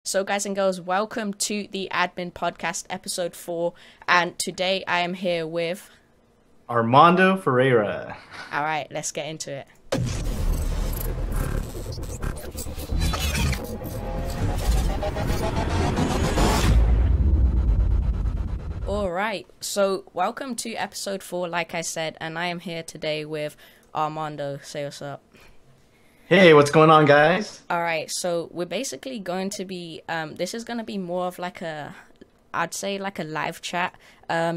So, guys and girls, welcome to the Admin Podcast, episode 4. And today I am here with Armando Ferreira. All right, let's get into it. All right, so welcome to episode 4, like I said, and I am here today with Armando. Say what's up. Hey, what's going on, guys? All right, so we're basically going to be, this is going to be more of like I'd say like a live chat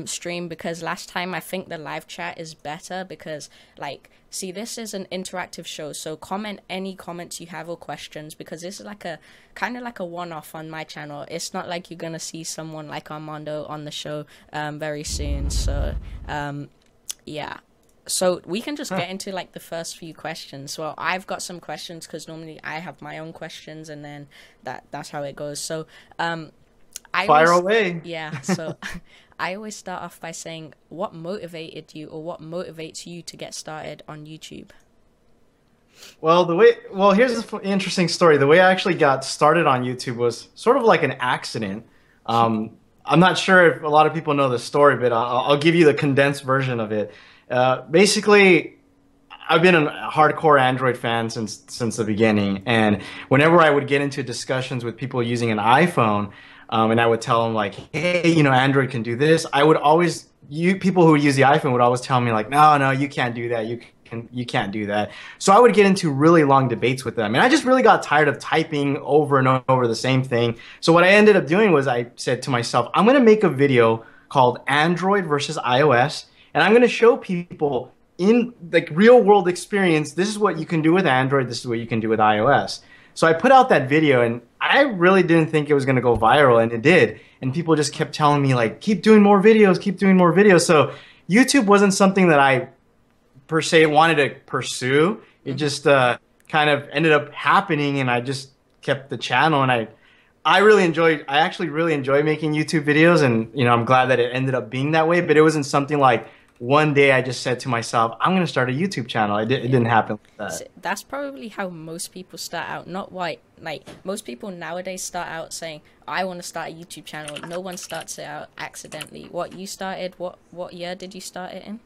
stream, because last time I think the live chat is better because, like, see, this is an interactive show, so comment any comments you have or questions, because this is like a kind of like a one-off on my channel. It's not like you're going to see someone like Armando on the show very soon, so yeah. So we can just get into like the first few questions. Well, I've got some questions because normally I have my own questions, and then that's how it goes. So Fire away. Yeah. So I always start off by saying, what motivated you, or what motivates you to get started on YouTube? Well, here's an interesting story. The way I actually got started on YouTube was sort of like an accident. I'm not sure if a lot of people know the story, but I'll give you the condensed version of it. Basically, I've been a hardcore Android fan since the beginning, and whenever I would get into discussions with people using an iPhone, and I would tell them like, hey, Android can do this, people who use the iPhone would always tell me like, no, you can't do that, you can't do that. So I would get into really long debates with them, and I just really got tired of typing over and over the same thing. So what I ended up doing was I said to myself, I'm going to make a video called Android versus iOS. And I'm going to show people in like real world experience, this is what you can do with Android, this is what you can do with iOS. So I put out that video, and I really didn't think it was going to go viral, and it did. And people just kept telling me like, keep doing more videos, keep doing more videos. So YouTube wasn't something that I per se wanted to pursue. It just kind of ended up happening, and I just kept the channel, and I actually really enjoy making YouTube videos, and I'm glad that it ended up being that way. But it wasn't something like one day I just said to myself, I'm going to start a YouTube channel. It didn't happen like that. That's probably how most people start out. Not like most people nowadays start out saying, I want to start a YouTube channel. No one starts it out accidentally. What you started, what year did you start it in?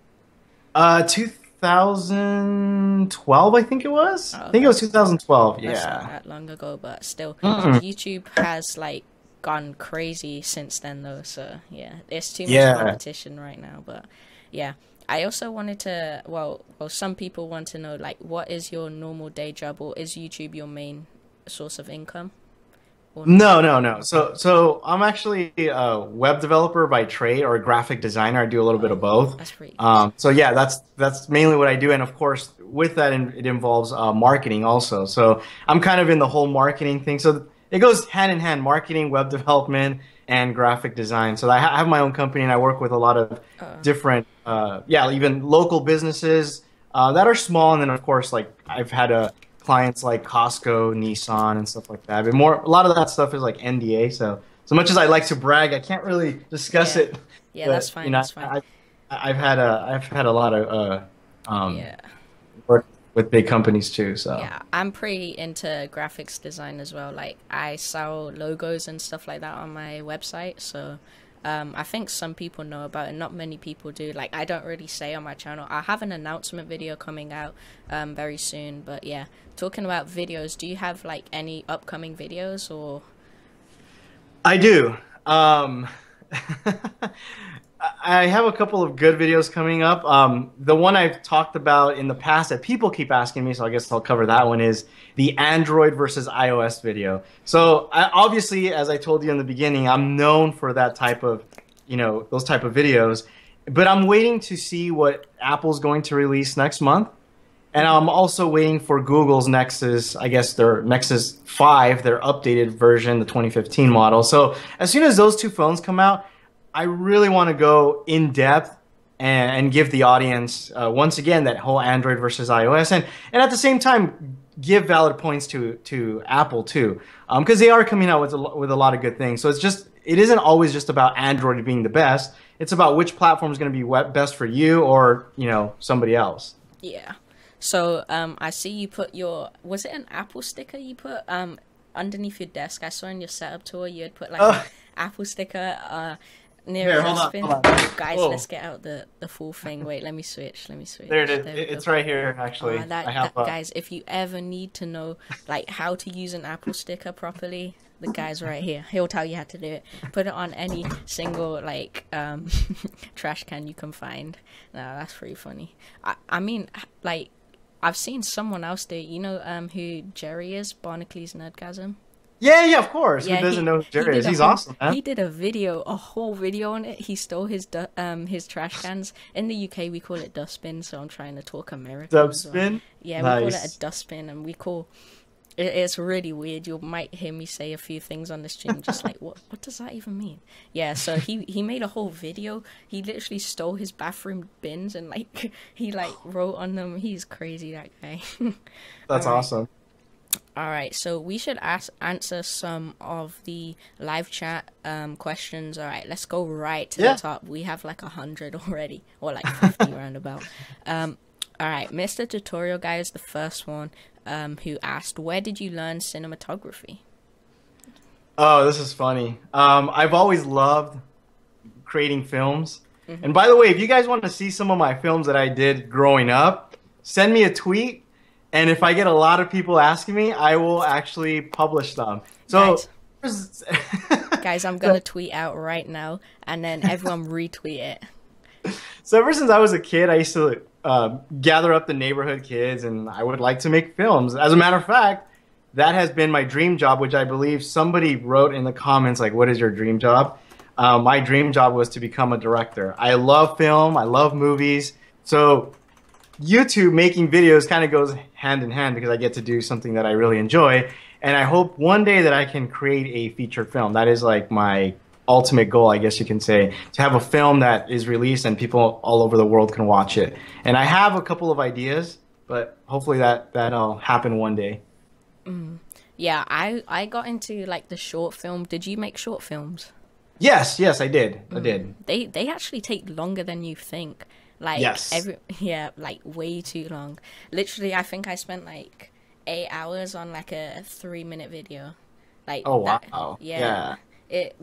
2012, I think it was. I think it was 2012. That's Yeah. not that long ago, but still, YouTube has like gone crazy since then, though. So yeah, there's too much competition right now. But yeah, I also wanted to. Well, some people want to know, like, what is your normal day job, or is YouTube your main source of income? No. So I'm actually a web developer by trade, or a graphic designer. I do a little bit of both. That's pretty cool. So yeah, that's mainly what I do, and of course, with that, it involves marketing also. So I'm kind of in the whole marketing thing. So it goes hand in hand: marketing, web development, and graphic design. So I have my own company, and I work with a lot of different, even local businesses that are small, and then of course, like I've had clients like Costco, Nissan, and stuff like that. But a lot of that stuff is like NDA. So much as I like to brag, I can't really discuss it. Yeah, but, that's fine. That's fine. I've had a lot of work with big companies too. So yeah, I'm pretty into graphics design as well. Like, I sell logos and stuff like that on my website. So I think some people know about it. Not many people do. Like, I don't really say on my channel. I have an announcement video coming out very soon. But yeah, talking about videos, do you have like any upcoming videos? Or I do. I have a couple of good videos coming up. The one I've talked about in the past that people keep asking me, so I guess I'll cover that one, is the Android versus iOS video. So obviously, as I told you in the beginning, I'm known for that type of, those type of videos. But I'm waiting to see what Apple's going to release next month. And I'm also waiting for Google's Nexus, I guess their Nexus 5, their updated version, the 2015 model. So as soon as those two phones come out, I really want to go in depth and give the audience, once again, that whole Android versus iOS. And at the same time, give valid points to Apple too. Because they are coming out with a lot of good things. So it isn't always just about Android being the best. It's about which platform is going to be best for you, or, somebody else. yeah. So I see you put was it an Apple sticker you put underneath your desk. I saw in your setup tour you had put like Oh. an Apple sticker near Here, a hold on, dustbin. hold on. Guys, Oh. let's get out the full thing. Wait, let me switch. There it is. There we It's go. right here, actually. I have Guys, if you ever need to know like how to use an Apple sticker properly, the guy's right here. He'll tell you how to do it. Put it on any single like trash can you can find. No, that's pretty funny. I mean, like, I've seen someone else do it. You know who Jerry is? Barnacules Nerdgasm. Yeah, of course. Yeah, Who doesn't know who he Jerry did is? a He's whole- awesome, man. He did a whole video on it. He stole his trash cans. In the UK, we call it dustbin, so I'm trying to talk American as well. Dustbin? Yeah, we call it Nice. a dustbin, and we call it's really weird. You might hear me say a few things on the stream, just like what does that even mean? Yeah, so he made a whole video. He literally stole his bathroom bins and like he like wrote on them. He's crazy, that guy. That's All right. awesome. All right, so we should answer some of the live chat questions. All right, let's go right to Yeah. the top. We have like 100 already, or like 50 roundabout. All right, Mr. Tutorial Guy is the first one who asked, where did you learn cinematography? Oh, this is funny. I've always loved creating films. Mm-hmm. And by the way, if you guys want to see some of my films that I did growing up, send me a tweet. And if I get a lot of people asking me, I will actually publish them. So, Guys, I'm going to tweet out right now, and then everyone retweet it. So ever since I was a kid, I used to gather up the neighborhood kids, and I would like to make films. As a matter of fact, that has been my dream job, which I believe somebody wrote in the comments, like, what is your dream job? My dream job was to become a director. I love film. I love movies. So YouTube making videos kind of goes hand in hand because I get to do something that I really enjoy. And I hope one day that I can create a feature film. That is like my ultimate goal, I guess you can say, to have a film that is released and people all over the world can watch it. And I have a couple of ideas, but hopefully that'll happen one day. Yeah, I got into like the short film. Did you make short films? Yes, I did. I did. They actually take longer than you think. Like Yes. like way too long. Literally, I think I spent like 8 hours on like a 3-minute video. Like Oh, that, wow. yeah.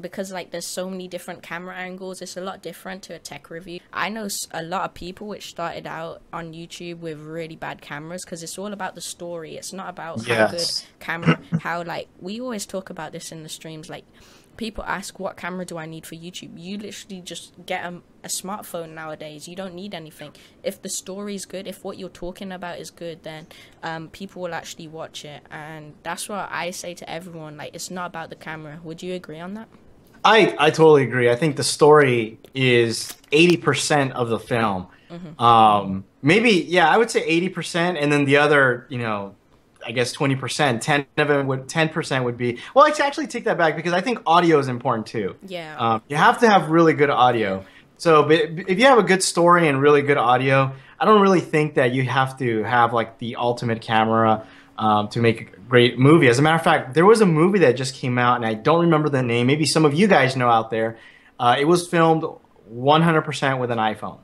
Because like there's so many different camera angles, it's a lot different to a tech review. I know a lot of people which started out on YouTube with really bad cameras because it's all about the story. It's not about how good Yes. camera, how like we always talk about this in the streams. Like people ask, what camera do I need for YouTube? You literally just get a smartphone nowadays. You don't need anything. If the story's good, if what you're talking about is good, then people will actually watch it. And that's what I say to everyone. Like, it's not about the camera. Would you agree on that? I totally agree. I think the story is 80% of the film. Maybe, yeah, I would say 80%, and then the other, I guess 20%, 10% would be, well, I actually take that back because I think audio is important too. Yeah. You have to have really good audio. So but if you have a good story and really good audio, I don't really think that you have to have like the ultimate camera to make a great movie. As a matter of fact, there was a movie that just came out, and I don't remember the name. Maybe some of you guys know out there. It was filmed 100% with an iPhone.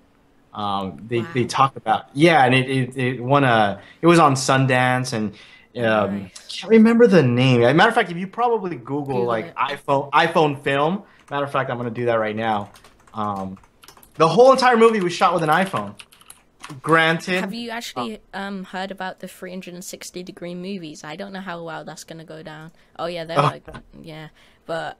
They talk about, yeah, and it won it was on Sundance, and can't remember the name. As a matter of fact, if you probably Google like it. iPhone film, matter of fact, I'm going to do that right now. The whole entire movie was shot with an iPhone. Granted, Have you actually heard about the 360-degree movies? I don't know how well that's going to go down. Oh, yeah, they're like, yeah. But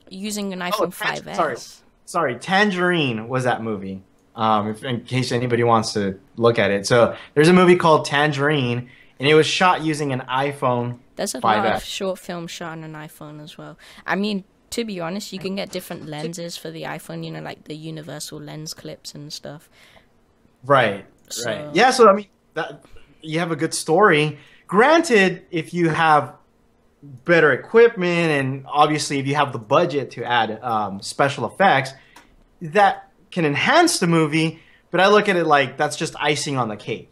using an iPhone 5S. Sorry, Tangerine was that movie. In case anybody wants to look at it. So there's a movie called Tangerine, and it was shot using an iPhone 5S. There's a lot of short films shot on an iPhone as well. I mean, to be honest, you can get different lenses for the iPhone, like the universal lens clips and stuff. Right. So- Yeah, so I mean, you have a good story. Granted, if you have better equipment and obviously if you have the budget to add special effects, that can enhance the movie, but I look at it like that's just icing on the cake,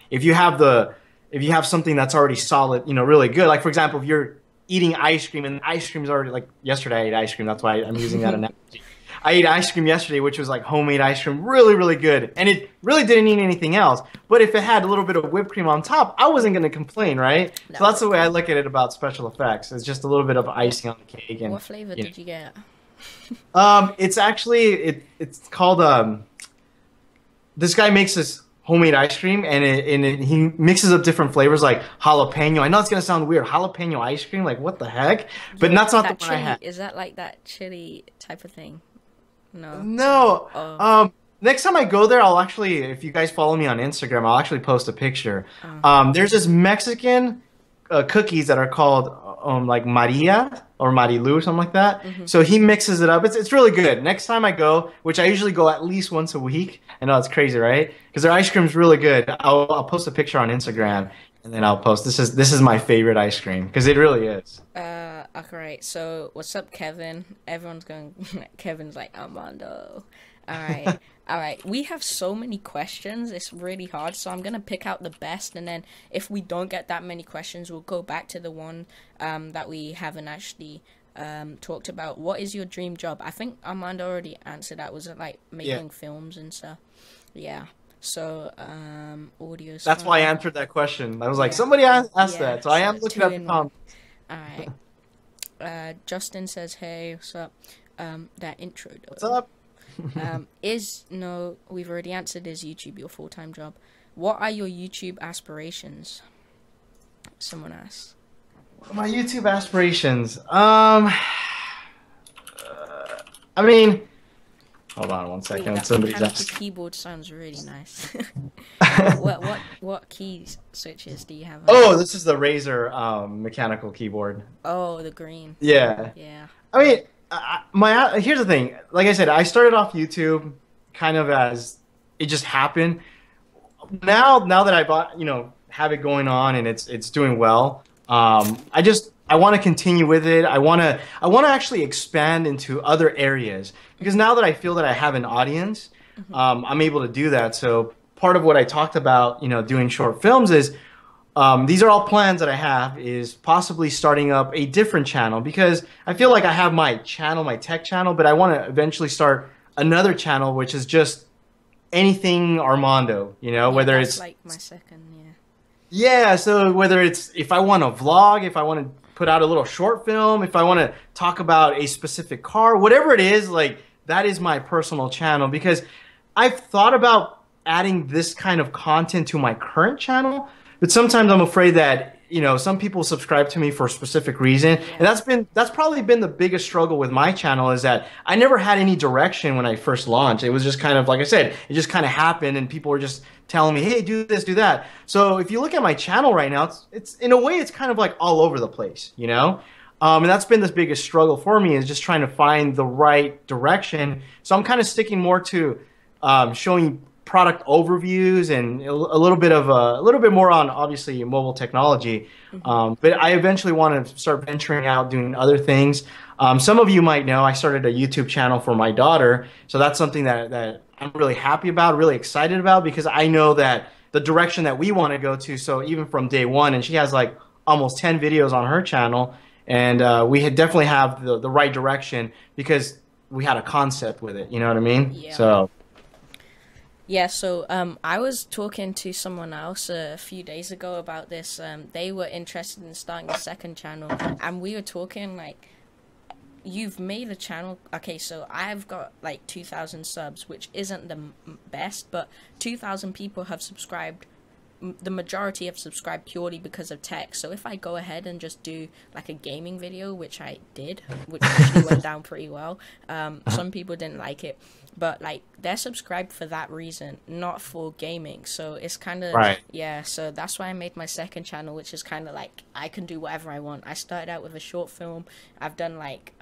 If you have something that's already solid, really good, like for example, if you're eating ice cream and ice cream's already, like yesterday I ate ice cream, that's why I'm using that analogy. I ate ice cream yesterday, which was like homemade ice cream, really, really good. And it really didn't need anything else. But if it had a little bit of whipped cream on top, I wasn't going to complain, right? So that's the way I look at it about special effects. It's just a little bit of icing on the cake. And What flavor did you get? it's actually it's called this guy makes this homemade ice cream, and he mixes up different flavors like jalapeno. I know it's gonna sound weird, jalapeno ice cream. Like what the heck? But that's not That the one I chili, had. is that like that chili type of thing? No. No. Oh. Next time I go there, I'll actually, if you guys follow me on Instagram, I'll actually post a picture. Oh. There's this Mexican cookies that are called like Maria or Marilu, something like that. So he mixes it up. It's really good. Next time I go, which I usually go at least once a week. I know it's crazy, right? Because their ice cream is really good. I'll post a picture on Instagram, and then I'll post this is my favorite ice cream because it really is. Okay, so what's up, Kevin? Everyone's going. Kevin's like Armando. All right, all right. We have so many questions. It's really hard. So I'm gonna pick out the best, and then if we don't get that many questions, we'll go back to the one that we haven't actually talked about. What is your dream job? I think Armando already answered that. Was it like making films and stuff? Yeah. So audio. That's why I answered that question. I was like, somebody asked that, so I am looking at the comments. All right. Justin says, "Hey, what's up?" That intro. Though. What's up? We've already answered. Is YouTube your full-time job? What are your YouTube aspirations? Someone asked. My YouTube aspirations. I mean, hold on one second. Ooh, that Somebody's mechanical asking. keyboard sounds really nice. what keys switches do you have? Oh, this is the Razer mechanical keyboard. Oh, the green. Yeah. Yeah. I mean, here's the thing. Like I said, I started off YouTube kind of as it just happened. Now that I bought, have it going on and it's doing well. I want to continue with it. I want to actually expand into other areas because now that I feel that I have an audience, I'm able to do that. So part of what I talked about, doing short films is these are all plans that I have is possibly starting up a different channel because I feel like I have my channel, my tech channel, but I want to eventually start another channel, which is just anything Armando, whether that's it's like my second, yeah. Yeah, so whether it's if I want to vlog, if I want to put out a little short film, if I want to talk about a specific car, whatever it is, like that is my personal channel because I've thought about adding this kind of content to my current channel, but sometimes I'm afraid that, some people subscribe to me for a specific reason. And that's probably been the biggest struggle with my channel is that I never had any direction when I first launched. It was just kind of, like I said, it just kind of happened and people were just telling me, hey, do this, do that. So if you look at my channel right now, it's in a way, it's kind of like all over the place, And that's been the biggest struggle for me is just trying to find the right direction. So I'm kind of sticking more to showing product overviews and a little bit more on obviously mobile technology. But I eventually want to start venturing out doing other things. Some of you might know I started a YouTube channel for my daughter. So that's something that I'm really happy about, really excited about because I know that the direction that we want to go to. So even from day one, and she has like almost 10 videos on her channel and we definitely have the right direction because we had a concept with it. You know what I mean? Yeah. So. Yeah, so I was talking to someone else a few days ago about this. They were interested in starting a second channel, and we were talking like, you've made a channel. Okay, so I've got like 2,000 subs, which isn't the best, but 2,000 people have subscribed. The majority have subscribed purely because of tech. So if I go ahead and just do like a gaming video, which I did, which actually went down pretty well, some people didn't like it, but like they're subscribed for that reason, not for gaming. So it's kind of right. Yeah, so that's why I made my second channel, which is kind of like I can do whatever I want. I started out with a short film. I've done like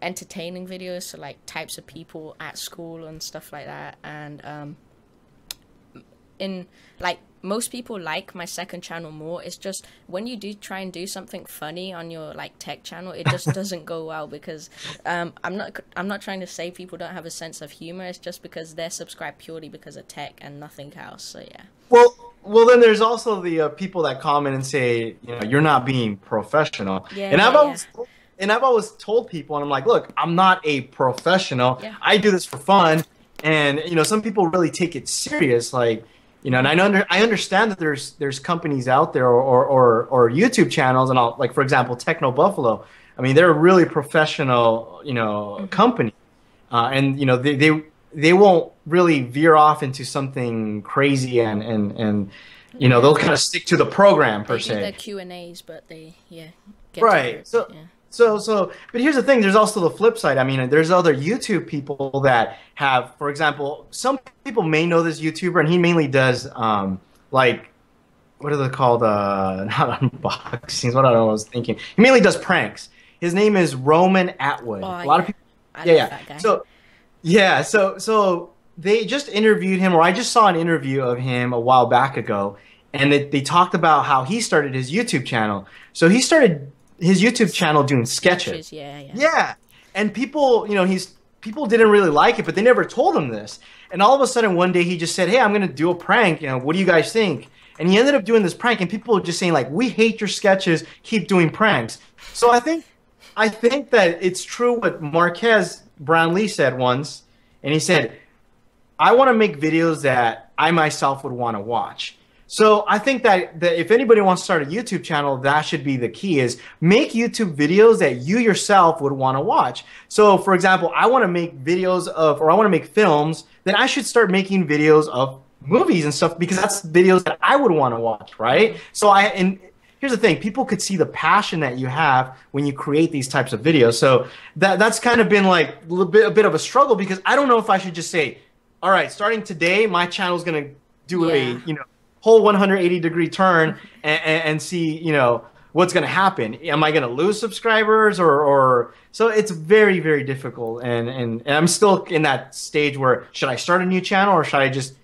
entertaining videos, so like types of people at school and stuff like that, and in like most people like my second channel more. It's just when you do try and do something funny on your like tech channel, it just doesn't go well because I'm not trying to say people don't have a sense of humor. It's just because they're subscribed purely because of tech and nothing else. So yeah. Well, then there's also the people that comment and say, you're not being professional. Yeah, and and I've always told people, and I'm like, look, I'm not a professional. Yeah. I do this for fun, and some people really take it serious, like. And I understand that there's companies out there or YouTube channels, and like for example, Techno Buffalo. I mean, they're a really professional, company, and they won't really veer off into something crazy, and they'll kind of stick to the program per They do se. their Q&As, but they get to Right. it, So, yeah. but here's the thing. There's also the flip side. I mean, there's other YouTube people that have, for example, some people may know this YouTuber, and he mainly does, like, what are they called? Not unboxings. What I was thinking. He mainly does pranks. His name is Roman Atwood. Oh, A lot of people. I Yeah, love yeah. that guy. So, yeah. So they just interviewed him, or I just saw an interview of him a while back ago, and they talked about how he started his YouTube channel. So he started his YouTube channel doing sketches. Yeah. Yeah. And people, people didn't really like it, but they never told him this. And all of a sudden one day he just said, "Hey, I'm going to do a prank. What do you guys think?" And he ended up doing this prank, and people were just saying like, "We hate your sketches. Keep doing pranks." So I think that it's true what Marquez Brownlee said once, and he said, "I want to make videos that I myself would want to watch." So I think that if anybody wants to start a YouTube channel, that should be the key, is make YouTube videos that you yourself would want to watch. So for example, I want to make videos or I want to make films, then I should start making videos of movies and stuff, because that's videos that I would want to watch, right? So and here's the thing, people could see the passion that you have when you create these types of videos. So that's kind of been like a bit of a struggle, because I don't know if I should just say, all right, starting today, my channel is going to do a, whole 180-degree turn and see, what's going to happen. Am I going to lose subscribers or so it's very, very difficult. And I'm still in that stage where, should I start a new channel, or should I just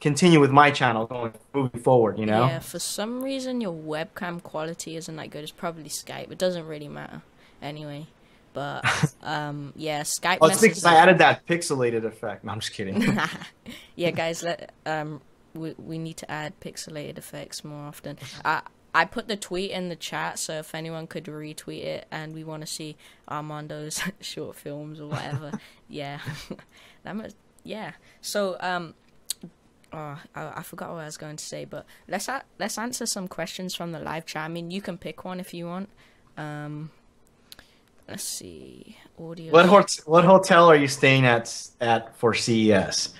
continue with my channel moving forward, Yeah, for some reason your webcam quality isn't that good. It's probably Skype. It doesn't really matter anyway. But yeah, Skype Oh, it's because messages. I added that pixelated effect. No, I'm just kidding. Yeah, guys, we need to add pixelated effects more often. I put the tweet in the chat, so if anyone could retweet it, and we want to see Armando's short films or whatever, yeah, yeah. So I forgot what I was going to say, but let's answer some questions from the live chat. I mean, you can pick one if you want. Let's see. Audio. What hotel are you staying at for CES?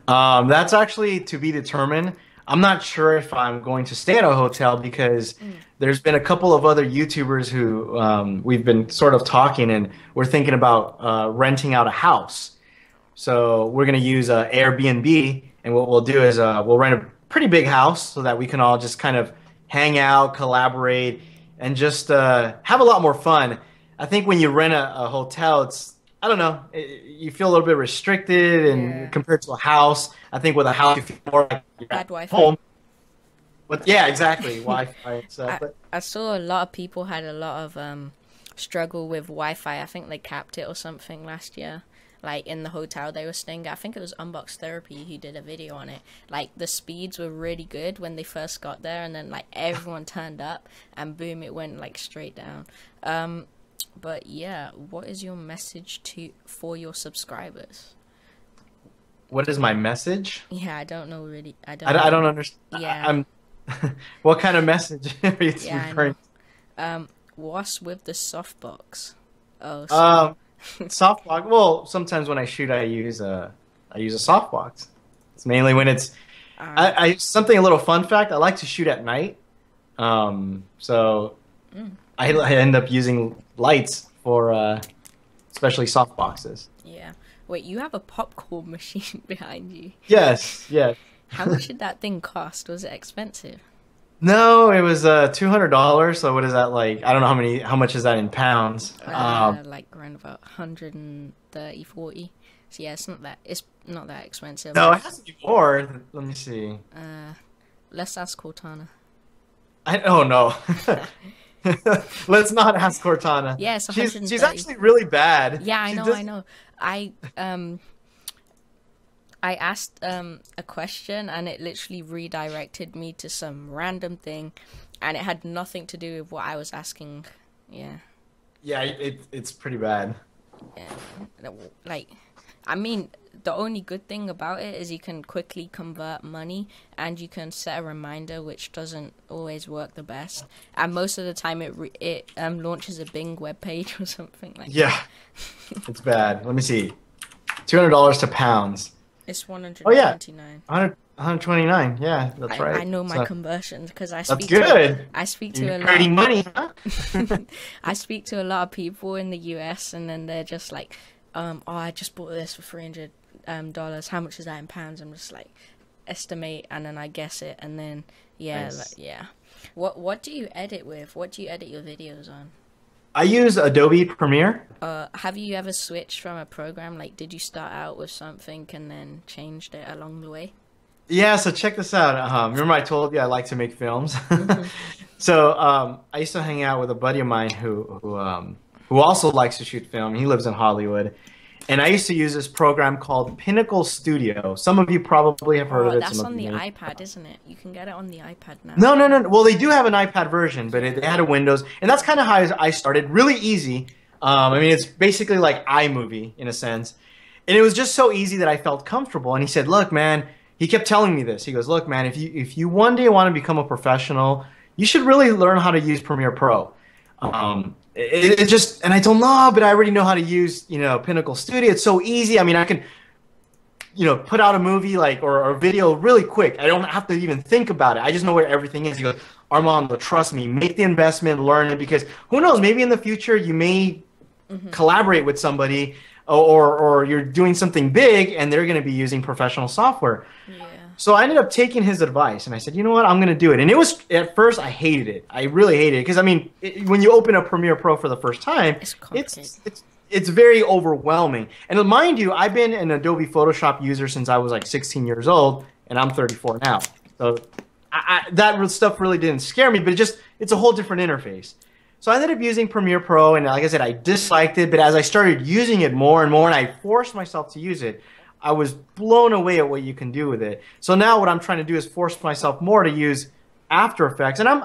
That's actually to be determined. I'm not sure if I'm going to stay at a hotel, because there's been a couple of other YouTubers who we've been sort of talking, and we're thinking about renting out a house. So we're going to use Airbnb, and what we'll do is we'll rent a pretty big house so that we can all just kind of hang out, collaborate, and just have a lot more fun. I think when you rent a hotel, I don't know, you feel a little bit restricted, and compared to a house, I think with a house you feel more like you're Bad at Wi-Fi. home. But yeah, exactly, Wi-Fi and stuff. I saw a lot of people had a lot of struggle with Wi-Fi. I think they capped it or something last year. Like in the hotel they were staying at. I think it was Unbox Therapy who did a video on it. Like the speeds were really good when they first got there, and then like everyone turned up, and boom, it went like straight down. But yeah, what is your message for your subscribers? What is my message? Yeah, I don't know really. I don't understand. Yeah. I'm. What kind of message are you Yeah, referring? What's with the softbox? Oh, Softbox. Well, sometimes when I shoot, I use a softbox. It's mainly when it's. I something a little fun fact. I like to shoot at night, so I end up using lights for especially softboxes. yeah. Wait, you have a popcorn machine behind you. Yes, yes. How much did that thing cost? Was it expensive? No, it was $200. So what is that like? I don't know how much is that in pounds? Like around about 130, 40. So yeah, it's not that expensive. No, it has to be more. Let me see. Let's ask Cortana. Oh no. Let's not ask Cortana. Yeah, it's she's 130. actually really bad. Yeah, I She know, does- I know. I asked a question, and it literally redirected me to some random thing, and it had nothing to do with what I was asking. Yeah. Yeah, it's pretty bad. Yeah, like, I mean, the only good thing about it is you can quickly convert money, and you can set a reminder, which doesn't always work the best. And most of the time, it launches a Bing web page or something like Yeah, it's bad. Let me see. $200 to pounds. It's Oh yeah, 129. 129. Yeah, that's right. I know my So, conversions because that's good. I speak to You're a earning lot. money, huh? I speak to a lot of people in the US, and then they're just like, oh, I just bought this for $300 How much is that in pounds? I'm just like, estimate, and then I guess it, and then yeah, Nice. yeah. What do you edit with? What do you edit your videos on? I use Adobe Premiere. Have you ever switched from a program? Like, did you start out with something and then changed it along the way? Yeah, so check this out. Remember I told you I like to make films? Hmm. So I used to hang out with a buddy of mine who also likes to shoot film. He lives in Hollywood. And I used to use this program called Pinnacle Studio. Some of you probably have heard of Oh, it. that's Some on of the you may. iPad, isn't it? You can get it on the iPad now. No, no, no. Well, they do have an iPad version, but it had a Windows, and that's kind of how I started. Really easy. I mean, it's basically like iMovie in a sense, and it was just so easy that I felt comfortable. And he said, "Look, man," he kept telling me this. He goes, "Look, man, if you one day want to become a professional, you should really learn how to use Premiere Pro." It just, and I told him, "No, but I already know how to use, Pinnacle Studio. It's so easy. I mean, I can." Put out a movie like or a video really quick. I don't have to even think about it. I just know where everything is. He goes, Armando, trust me, make the investment, learn it, because who knows, maybe in the future you may collaborate with somebody or you're doing something big and they're going to be using professional software. Yeah. So I ended up taking his advice and I said, you know what, I'm going to do it. And it was, at first I hated it. I really hated it because I mean, when you open up Premiere Pro for the first time, It's complicated. it's very overwhelming. And mind you, I've been an Adobe Photoshop user since I was like 16 years old, and I'm 34 now. So that stuff really didn't scare me, but it's a whole different interface. So I ended up using Premiere Pro, and like I said, I disliked it, but as I started using it more and more, and I forced myself to use it, I was blown away at what you can do with it. So now what I'm trying to do is force myself more to use After Effects, and I'm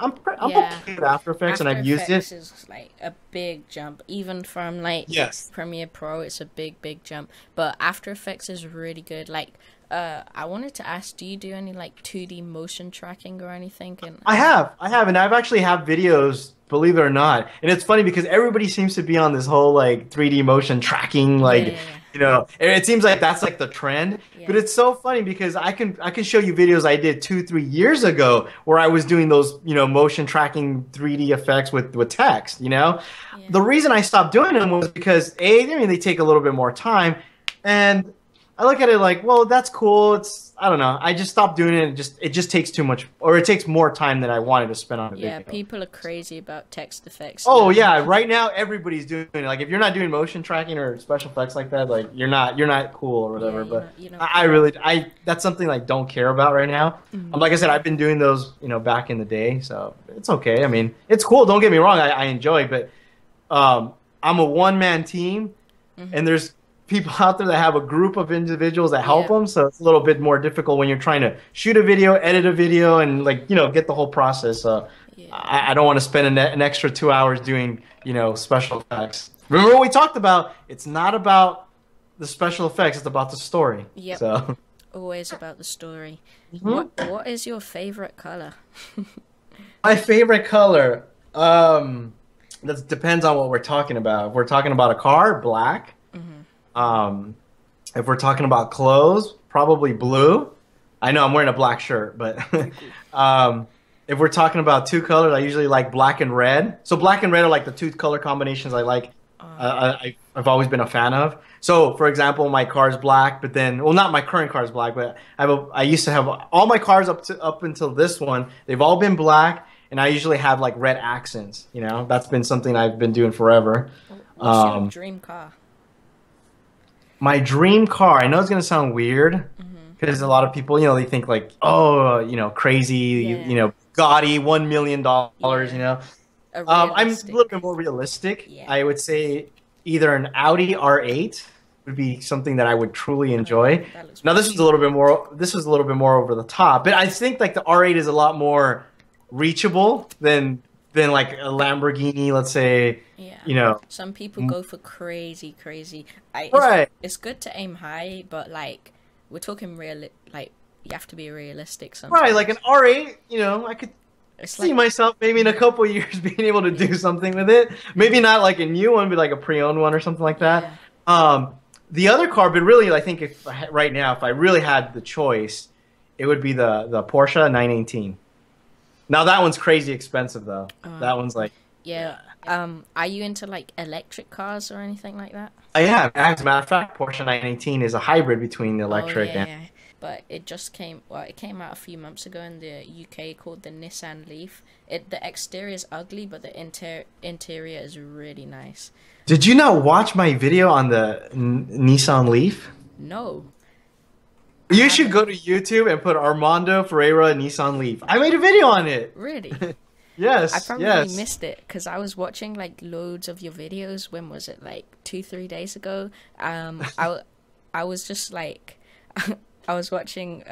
Yeah. okay with After Effects, and After I've used Effects it. is like a big jump. Even from like Yes. Premiere Pro, it's a big jump. But After Effects is really good. Like, I wanted to ask, do you do any like 2D motion tracking or anything? And I have, and I've actually have videos, believe it or not. And it's funny because everybody seems to be on this whole like 3D motion tracking, like, Yeah. and it seems like that's like the trend. Yeah. But it's so funny because I can show you videos I did 2-3 years ago where I was doing those, motion tracking 3D effects with text, Yeah. The reason I stopped doing them was because they take a little bit more time, and I look at it like, well, that's cool. I don't know. I just stopped doing it. It just takes too much, or it takes more time than I wanted to spend on a Yeah, video. people are crazy about text effects Oh now. yeah, right now everybody's doing it. Like if you're not doing motion tracking or special effects like that, like you're not cool or whatever. Yeah, But you know, I that's something I don't care about right now. Mhm. Like I said, I've been doing those, back in the day, so it's okay. I mean, it's cool. Don't get me wrong. I enjoy, but I'm a one-man team, and there's people out there that have a group of individuals that help Yeah. them, so it's a little bit more difficult when you're trying to shoot a video, edit a video, and like get the whole process. Yeah. I don't want to spend an extra 2 hours doing special effects. Remember what we talked about? It's not about the special effects; it's about the story. Yep. So Always about the story. Mhm. What is your favorite color? my favorite color, that depends on what we're talking about. If we're talking about a car, black. If we're talking about clothes, probably blue. I know I'm wearing a black shirt, but if we're talking about two colors, I usually like black and red. So black and red are like the two color combinations I like. I've always been a fan of. So, for example, my car is black, but then, well, not my current car is black, but I used to have all my cars up until this one. They've all been black, and I usually have like red accents. That's been something I've been doing forever. What's your dream car? My dream car. I know it's gonna sound weird because a lot of people, they think like, oh, crazy, Yeah. gaudy, $1 million. Yeah. A I'm a realistic- little bit more realistic. Yeah. I would say either an Audi R8 would be something that I would truly enjoy. That looks Now this was a little bit more. This was a little bit more over the top, but I think like the R8 is a lot more reachable than than like a Lamborghini, let's say, Yeah. you know. Some people go for crazy, crazy. Right. It's good to aim high, but like we're talking like you have to be realistic Right, sometimes. like an R8, I could It's see like myself maybe in a couple of years being able to do something with it. Maybe not like a new one, but like a pre-owned one or something like that. yeah, The other car, but really, I think right now, if I really had the choice, it would be the Porsche 918. Now that one's crazy expensive though. That one's like, yeah. Are you into like electric cars or anything like that? yeah. As a matter of fact, Porsche 918 is a hybrid between the Oh electric yeah, and. yeah. But it just came. Well, it came out a few months ago in the UK called the Nissan Leaf. The exterior is ugly, but the interior is really nice. Did you not watch my video on the Nissan Leaf? No, You should go to YouTube and put Armando Ferreira Nissan Leaf. I made a video on it. really. Yes, I probably yes. missed it because I was watching like loads of your videos. When was it? Like 2-3 days ago. I was just like, I was watching.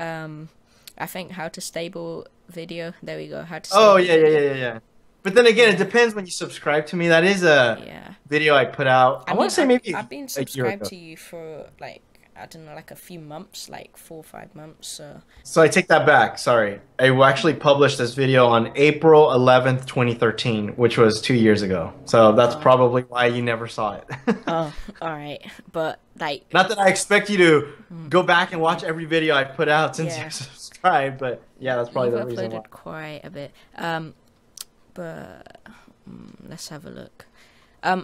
I think how to stable video. There we go. How to. Oh Stable yeah, yeah, video. yeah, yeah, yeah. But then again, it depends when you subscribe to me. That is a Yeah. video I put out. I want to say maybe I've been a year subscribed ago. to you for like I don't know, like a few months, like 4 or 5 months. So So I take that back. Sorry, I actually published this video on April 11th, 2013, which was 2 years ago. So that's probably why you never saw it. oh, all right, but like Not that I expect you to go back and watch every video I put out since Yeah. you subscribed, but yeah, that's probably you've the reason why. uploaded quite a bit. But let's have a look.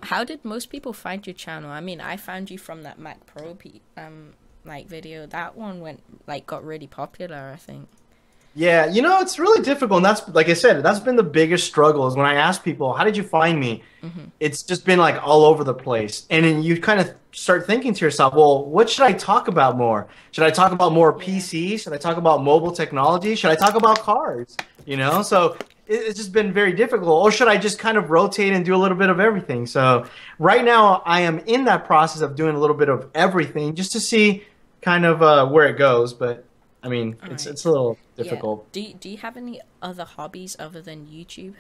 How did most people find your channel? I mean, I found you from that Mac Pro like video. That one got really popular, I think. Yeah, it's really difficult. And that's, like I said, that's been the biggest struggle is when I ask people, how did you find me? It's just been like all over the place. And then you kind of start thinking to yourself, well, what should I talk about more? Should I talk about more PCs? Should I talk about mobile technology? Should I talk about cars? So it's just been very difficult. Or should I just kind of rotate and do a little bit of everything? So right now I am in that process of doing a little bit of everything just to see kind of where it goes. But I mean, it's a little difficult. Yeah. Do you have any other hobbies other than YouTube?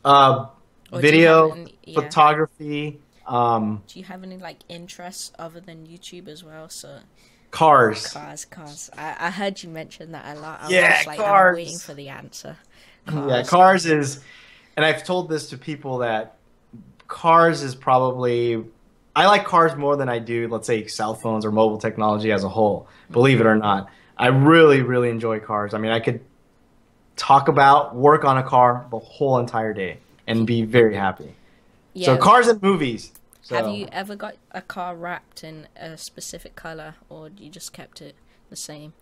Or do you Video, have any- photography, Do you have any like interests other than YouTube as well? So cars. cars. I heard you mention that a lot. I Yeah, was like, cars. I'm waiting for the answer. Yeah, cars is, and I've told this to people that cars is probably, I like cars more than I do, let's say, cell phones or mobile technology as a whole, believe it or not. I really, really enjoy cars. I mean, I could work on a car the whole entire day and be very happy. Yeah. So cars and movies. So, Have you ever got a car wrapped in a specific color, or you just kept it the same?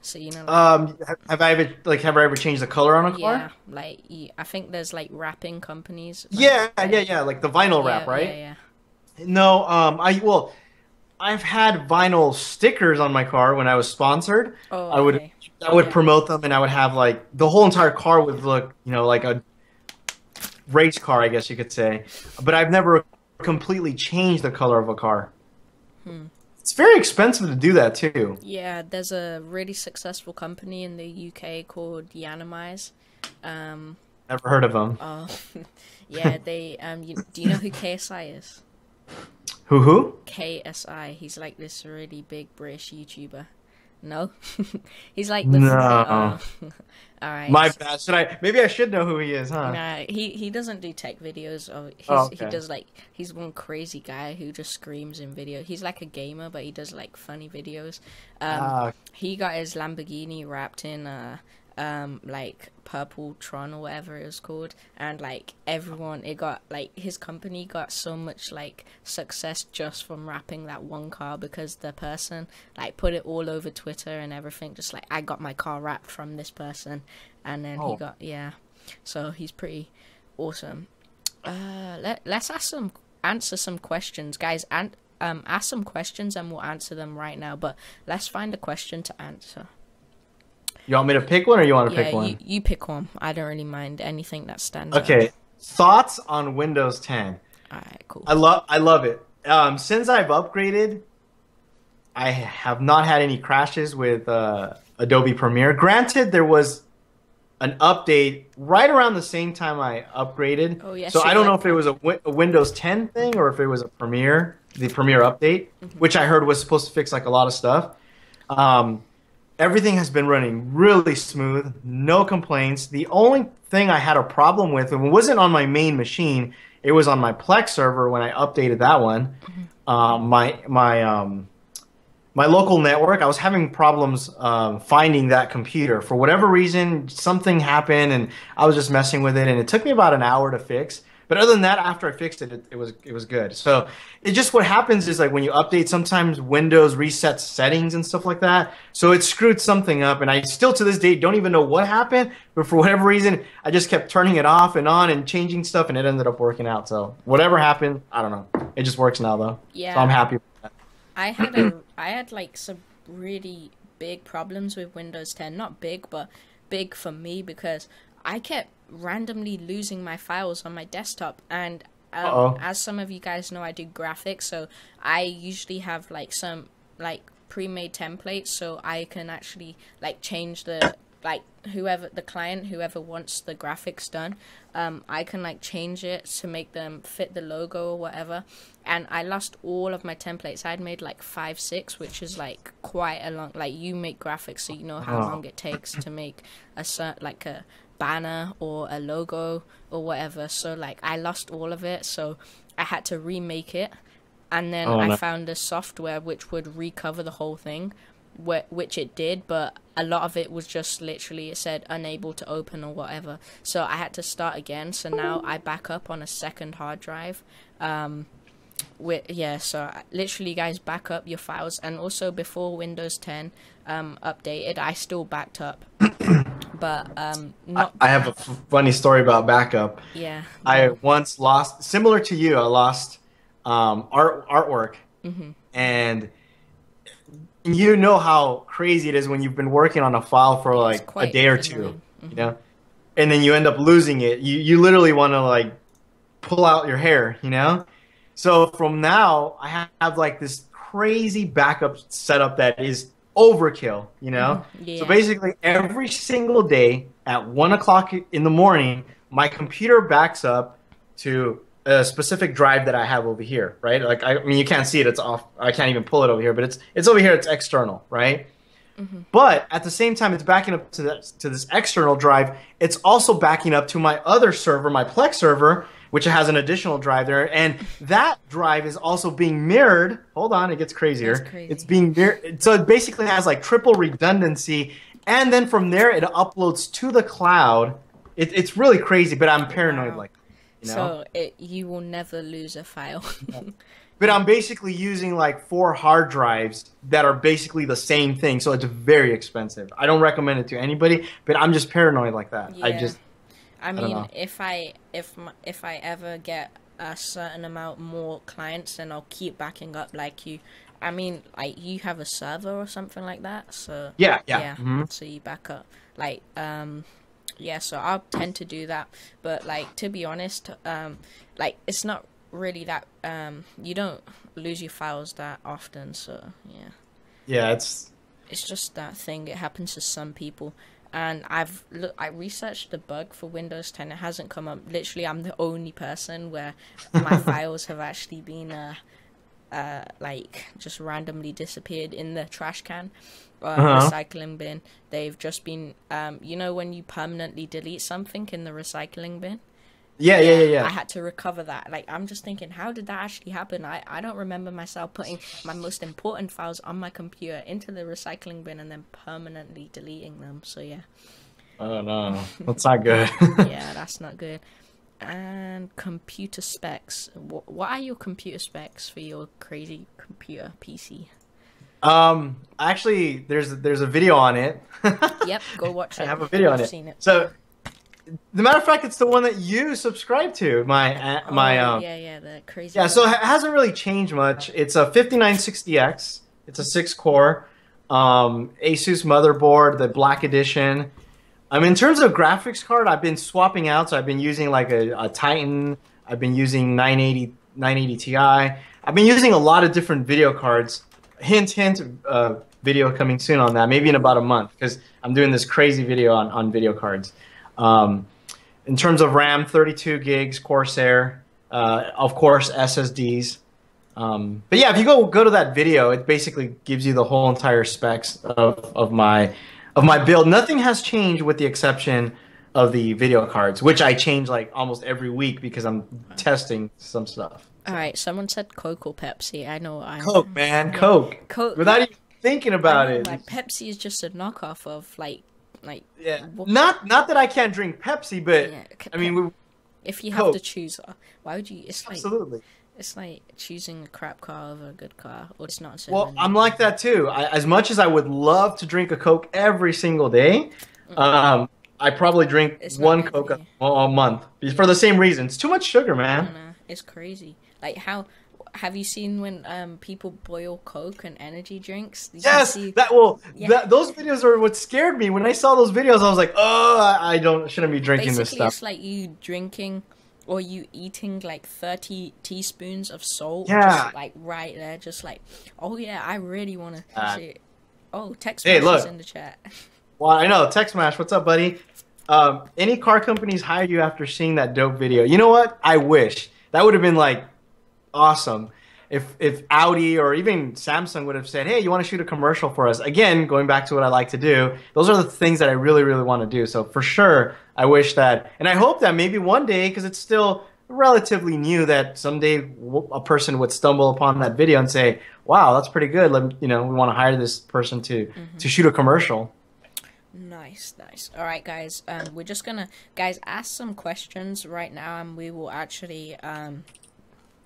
So have I ever changed the color on a car? yeah, like I think there's like wrapping companies. Like, Yeah, like the vinyl wrap, right? Yeah. No, I've had vinyl stickers on my car when I was sponsored. Oh, I would okay. promote them, and I would have like the whole entire car would look, like a race car, I guess you could say. But I've never completely changed the color of a car. It's very expensive to do that too. Yeah, there's a really successful company in the UK called Yanamize. Never heard of them. Oh, yeah, they. Do you know who KSI is? Who? KSI. He's like this really big British YouTuber. No, he's like the. No. All right. My bad. Maybe I should know who he is, huh? Nah, he doesn't do tech videos. Or he Okay. does like he's one crazy guy who just screams in video. He's like a gamer, but he does like funny videos. He got his Lamborghini wrapped in like purple Tron or whatever it was called, and like his company got so much like success just from wrapping that one car because the person like put it all over Twitter and everything, just like I got my car wrapped from this person, and then he got so he's pretty awesome. Let's answer some questions, guys, and ask some questions and we'll answer them right now, but let's find a question to answer. You want me to pick one, or you want to pick one? You pick one. I don't really mind anything that stands out. Okay. Thoughts on Windows 10? All right, cool. I love it. Since I've upgraded, I have not had any crashes with Adobe Premiere. Granted, there was an update right around the same time I upgraded. Oh yeah, So so I don't know like, if it was a Windows 10 thing or if it was a Premiere, the Premiere update, which I heard was supposed to fix like a lot of stuff. Um, Everything has been running really smooth, no complaints. The only thing I had a problem with, and it wasn't on my main machine, it was on my Plex server when I updated that one. My local network, I was having problems finding that computer. For whatever reason, something happened, and I was just messing with it, and it took me about an hour to fix. But other than that, after I fixed it, it was good. So it just what happens is like when you update, sometimes Windows resets settings and stuff like that. So it screwed something up, and I still to this day don't even know what happened. But for whatever reason, I just kept turning it off and on and changing stuff, and it ended up working out. So whatever happened, I don't know. It just works now though. yeah, So I'm happy with that. I had like some really big problems with Windows 10. Not big, but big for me because I kept randomly losing my files on my desktop. And Uh-oh. as some of you guys know, I do graphics, so I usually have like some like pre-made templates, so I can actually like change the like whoever wants the graphics done, I can like change it to make them fit the logo or whatever. And I lost all of my templates. I'd made like 5, 6, which is like quite a long. Like you make graphics, so you know how long it takes to make like a banner or a logo or whatever. So like I lost all of it, so I had to remake it. And then I found a software which would recover the whole thing, which it did, but a lot of it was just literally, it said unable to open or whatever. So I had to start again. So now I back up on a second hard drive. So literally, guys, back up your files. And also before Windows 10 updated, I still backed up. But not. I have a funny story about backup. Yeah. I once lost, similar to you, I lost artwork, and you know how crazy it is when you've been working on a file for like a day or two, you know, and then you end up losing it. You literally want to like pull out your hair, you know. So from now, I have like this crazy backup setup that is overkill, you know. Yeah. So basically, every single day at 1 o'clock in the morning, my computer backs up to a specific drive that I have over here, right? Like, I mean, you can't see it; it's off. I can't even pull it over here, but it's over here. It's external, right? But at the same time, it's backing up to this external drive. It's also backing up to my other server, my Plex server, which has an additional drive there, and that drive is also being mirrored. Hold on, it gets crazier. That's crazy. It's being mirrored, so it basically has like triple redundancy, and then from there it uploads to the cloud. It's really crazy, but I'm paranoid Wow. like. You know? So you will never lose a file. But I'm basically using like 4 hard drives that are basically the same thing, so it's very expensive. I don't recommend it to anybody, but I'm just paranoid like that. I don't mean, know. if I ever get a certain amount more clients, then I'll keep backing up like you. I mean, like you have a server or something like that, so Yeah. So you back up, like yeah. So I'll tend to do that, but like to be honest, like it's not really that you don't lose your files that often, so yeah. Yeah, it's just that thing. It happens to some people. And I researched the bug for Windows 10. It hasn't come up. Literally, I'm the only person where my files have actually been like just randomly disappeared in the trash can, recycling bin. They've just been you know when you permanently delete something in the recycling bin. Yeah. I had to recover that. Like, I'm just thinking, how did that actually happen? I don't remember myself putting my most important files on my computer into the recycling bin and then permanently deleting them. So, yeah. Oh, no. That's not good. Yeah, that's not good. And computer specs. What are your computer specs for your crazy computer PC? Actually, there's a video on it. Yep, go watch it. I have a video on it. Seen it. So, the matter of fact, it's the one that you subscribe to. The crazy. Yeah, so it hasn't really changed much. It's a 5960X. It's a 6-core Asus motherboard, the Black Edition. In terms of graphics card, I've been swapping out. So I've been using like a Titan. I've been using 980 Ti. I've been using a lot of different video cards. Hint, video coming soon on that. Maybe in about a month, because I'm doing this crazy video on video cards. Um, in terms of RAM, 32 gigs, Corsair, of course SSDs. But yeah, if you go to that video, it basically gives you the whole entire specs of my build. Nothing has changed with the exception of the video cards, which I change like almost every week because I'm testing some stuff. All right, someone said Coke or Pepsi. I know I'm Coke, man, Coke. Coke. Without even thinking about it. Like Pepsi is just a knockoff of like Yeah. Not that I can't drink Pepsi, but Yeah, I mean, if you Coke. have to choose, why would you? Absolutely. It's like choosing a crap car over a good car, or it's not. Well, I'm like that too. As much as I would love to drink a Coke every single day, I probably drink It's one not Coke good a month for the same reason. It's too much sugar, man. It's crazy. Like how have you seen when people boil Coke and energy drinks? You can Yes, see- those videos are what scared me. When I saw those videos, I was like, oh, I shouldn't be drinking this basically stuff. it's like you drinking or you eating like 30 teaspoons of salt. Yeah. Just like right there, just like, oh yeah, I really want to see it. Oh, text Hey, messages look. in the chat. Well, I know. Text Smash, what's up, buddy? Any car companies hire you after seeing that dope video? You know what? I wish. That would have been like awesome if Audi or even Samsung would have said, hey, you want to shoot a commercial for us? Again, going back to what I like to do, those are the things that I really, really want to do. So for sure, I wish that, and I hope that maybe one day, because it's still relatively new, that someday a person would stumble upon that video and say, wow, that's pretty good. We want to hire this person to shoot a commercial. Nice. All right, guys. We're just gonna ask some questions right now, and we will actually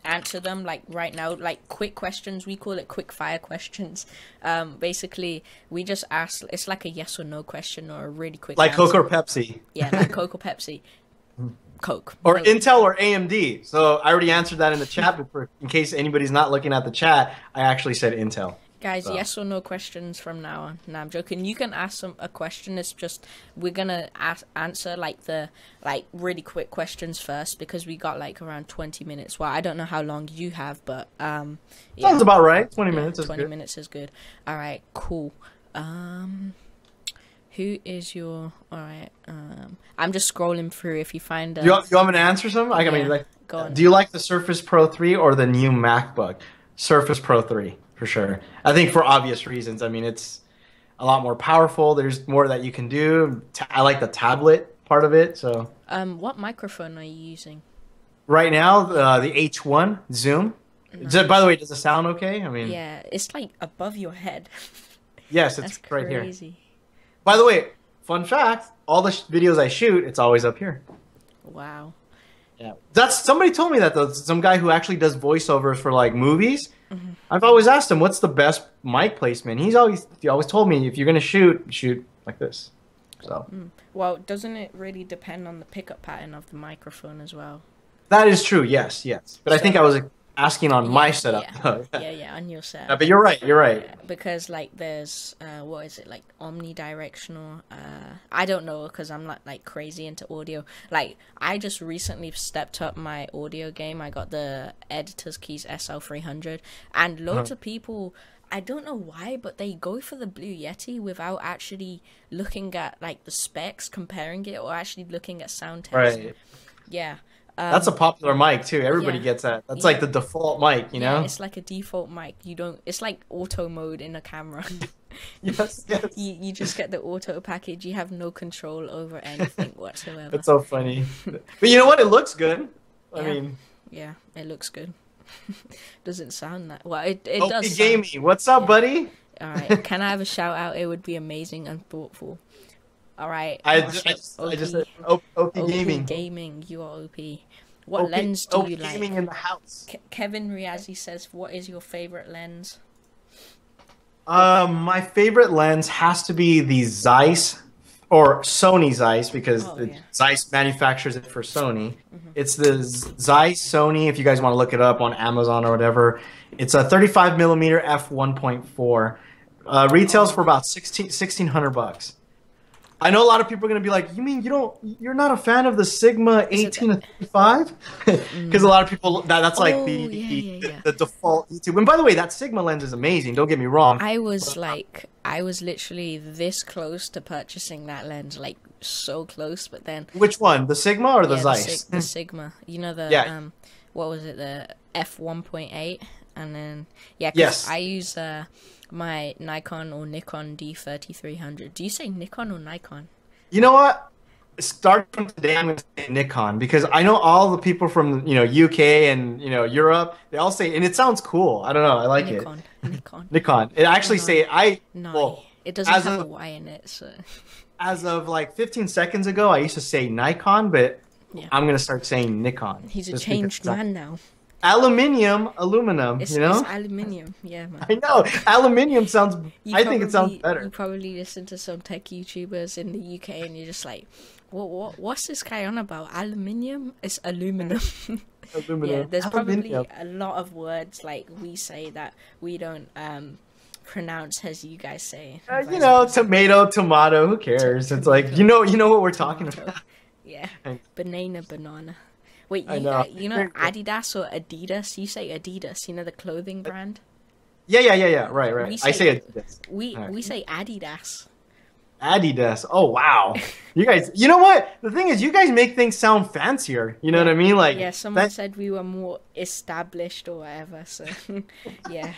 answer them like right now, like quick questions. We call it quick fire questions. Basically, we just ask. It's like a yes or no question or a really quick. Like answer. Coke or Pepsi. Yeah, like Coke or Pepsi. Coke. Or Coke. Intel or AMD. So I already answered that in the chat, but in case anybody's not looking at the chat, I actually said Intel. Guys, yes or no questions from now on. No, I'm joking. You can ask a question. It's just we're gonna answer like the really quick questions first because we got like around 20 minutes. Well, I don't know how long you have, but yeah. Sounds about right. 20 minutes is 20 good. minutes is good. All right, cool. Who is your? All right. I'm just scrolling through. If you find You want me to answer some? I mean, like, go on. do you like the Surface Pro 3 or the new MacBook? Surface Pro 3, for sure. I think for obvious reasons. I mean, it's a lot more powerful. There's more that you can do. I like the tablet part of it. So What microphone are you using? right now, the H1 Zoom. By the way, does it sound okay? I mean, Yeah, it's like above your head. yes, it's That's right here. crazy. By the way, fun fact, all the videos I shoot, it's always up here. Wow. Yeah. Somebody told me that though. Some guy who actually does voiceovers for like movies. I've always asked him what's the best mic placement. He always told me if you're gonna shoot like this. So Well, doesn't it really depend on the pickup pattern of the microphone as well? that is true. Yes. But I think I was asking on my setup. Yeah, on your set. But you're right. You're right. Because like there's what is it, like omnidirectional? I don't know because I'm not like crazy into audio. Like I just recently stepped up my audio game. I got the Editor's Keys SL300, and loads of people, I don't know why, but they go for the Blue Yeti without actually looking at like the specs, comparing it, or actually looking at sound testing. Right. Yeah. That's a popular mic too. Everybody yeah. gets that. That's Yeah. like the default mic, you know? Yeah, it's like a default mic. You don't. It's like auto mode in a camera. Yes. You just get the auto package. You have no control over anything whatsoever. It's so funny. But you know what? It looks good. I Yeah. mean, Yeah, it looks good. Doesn't sound that well. It OP does. Gaming. What's up, buddy? All right. Can I have a shout out? It would be amazing and thoughtful. All right. I I'll just shout- said OP OP Gaming. Gaming. You are OP. What OP lens do you Gaming like? in the house. Kevin Riazzi says, "What is your favorite lens?" My favorite lens has to be the Zeiss or Sony Zeiss because Zeiss manufactures it for Sony. It's the Zeiss Sony. If you guys want to look it up on Amazon or whatever, it's a 35 millimeter f1.4. Retails for about $1,600. I know a lot of people are gonna be like, "You mean you're not a fan of the Sigma 18 to 35?" Because a lot of people that's like Oh, the default YouTube. And by the way, that Sigma lens is amazing. Don't get me wrong. I was literally this close to purchasing that lens like so close, but then Which one? The Sigma or the yeah, Zeiss? the Sigma. You know the Yeah. what was it? The f1.8, and then yeah, 'cause Yes. I use my Nikon or Nikon D3300. Do you say Nikon or Nikon? You know what? Start from today, I'm going to say Nikon because I know all the people from UK and Europe. They all say, and it sounds cool. I don't know. I like it. Nikon. Nikon. It actually say No, well, it doesn't as have a of Y in it, so as of like 15 seconds ago, I used to say Nikon, but yeah. I'm gonna start saying Nikon. He's a just changed because man now. aluminum. It's aluminium. Yeah, man. I know aluminium sounds. You I think it sounds You better. probably listen to some tech YouTubers in the UK, and you're just like, what's this guy on about? Aluminium? It's aluminum. Aluminum. Yeah, there's Aluminium. probably a lot of words like we say that we don't pronounce as you guys say. Tomato. Who cares? It's like you know what we're talking Tomato. about. Yeah, I- banana. Wait, I know. you know Adidas or Adidas? You say Adidas. You know the clothing brand. Yeah. Right. We I say- say Adidas. We Alright. we say Adidas. Adidas. Oh wow. You guys. You know what? The thing is, you guys make things sound fancier. You know what I mean? Like Yeah, someone that- said we were more established or whatever. So yeah.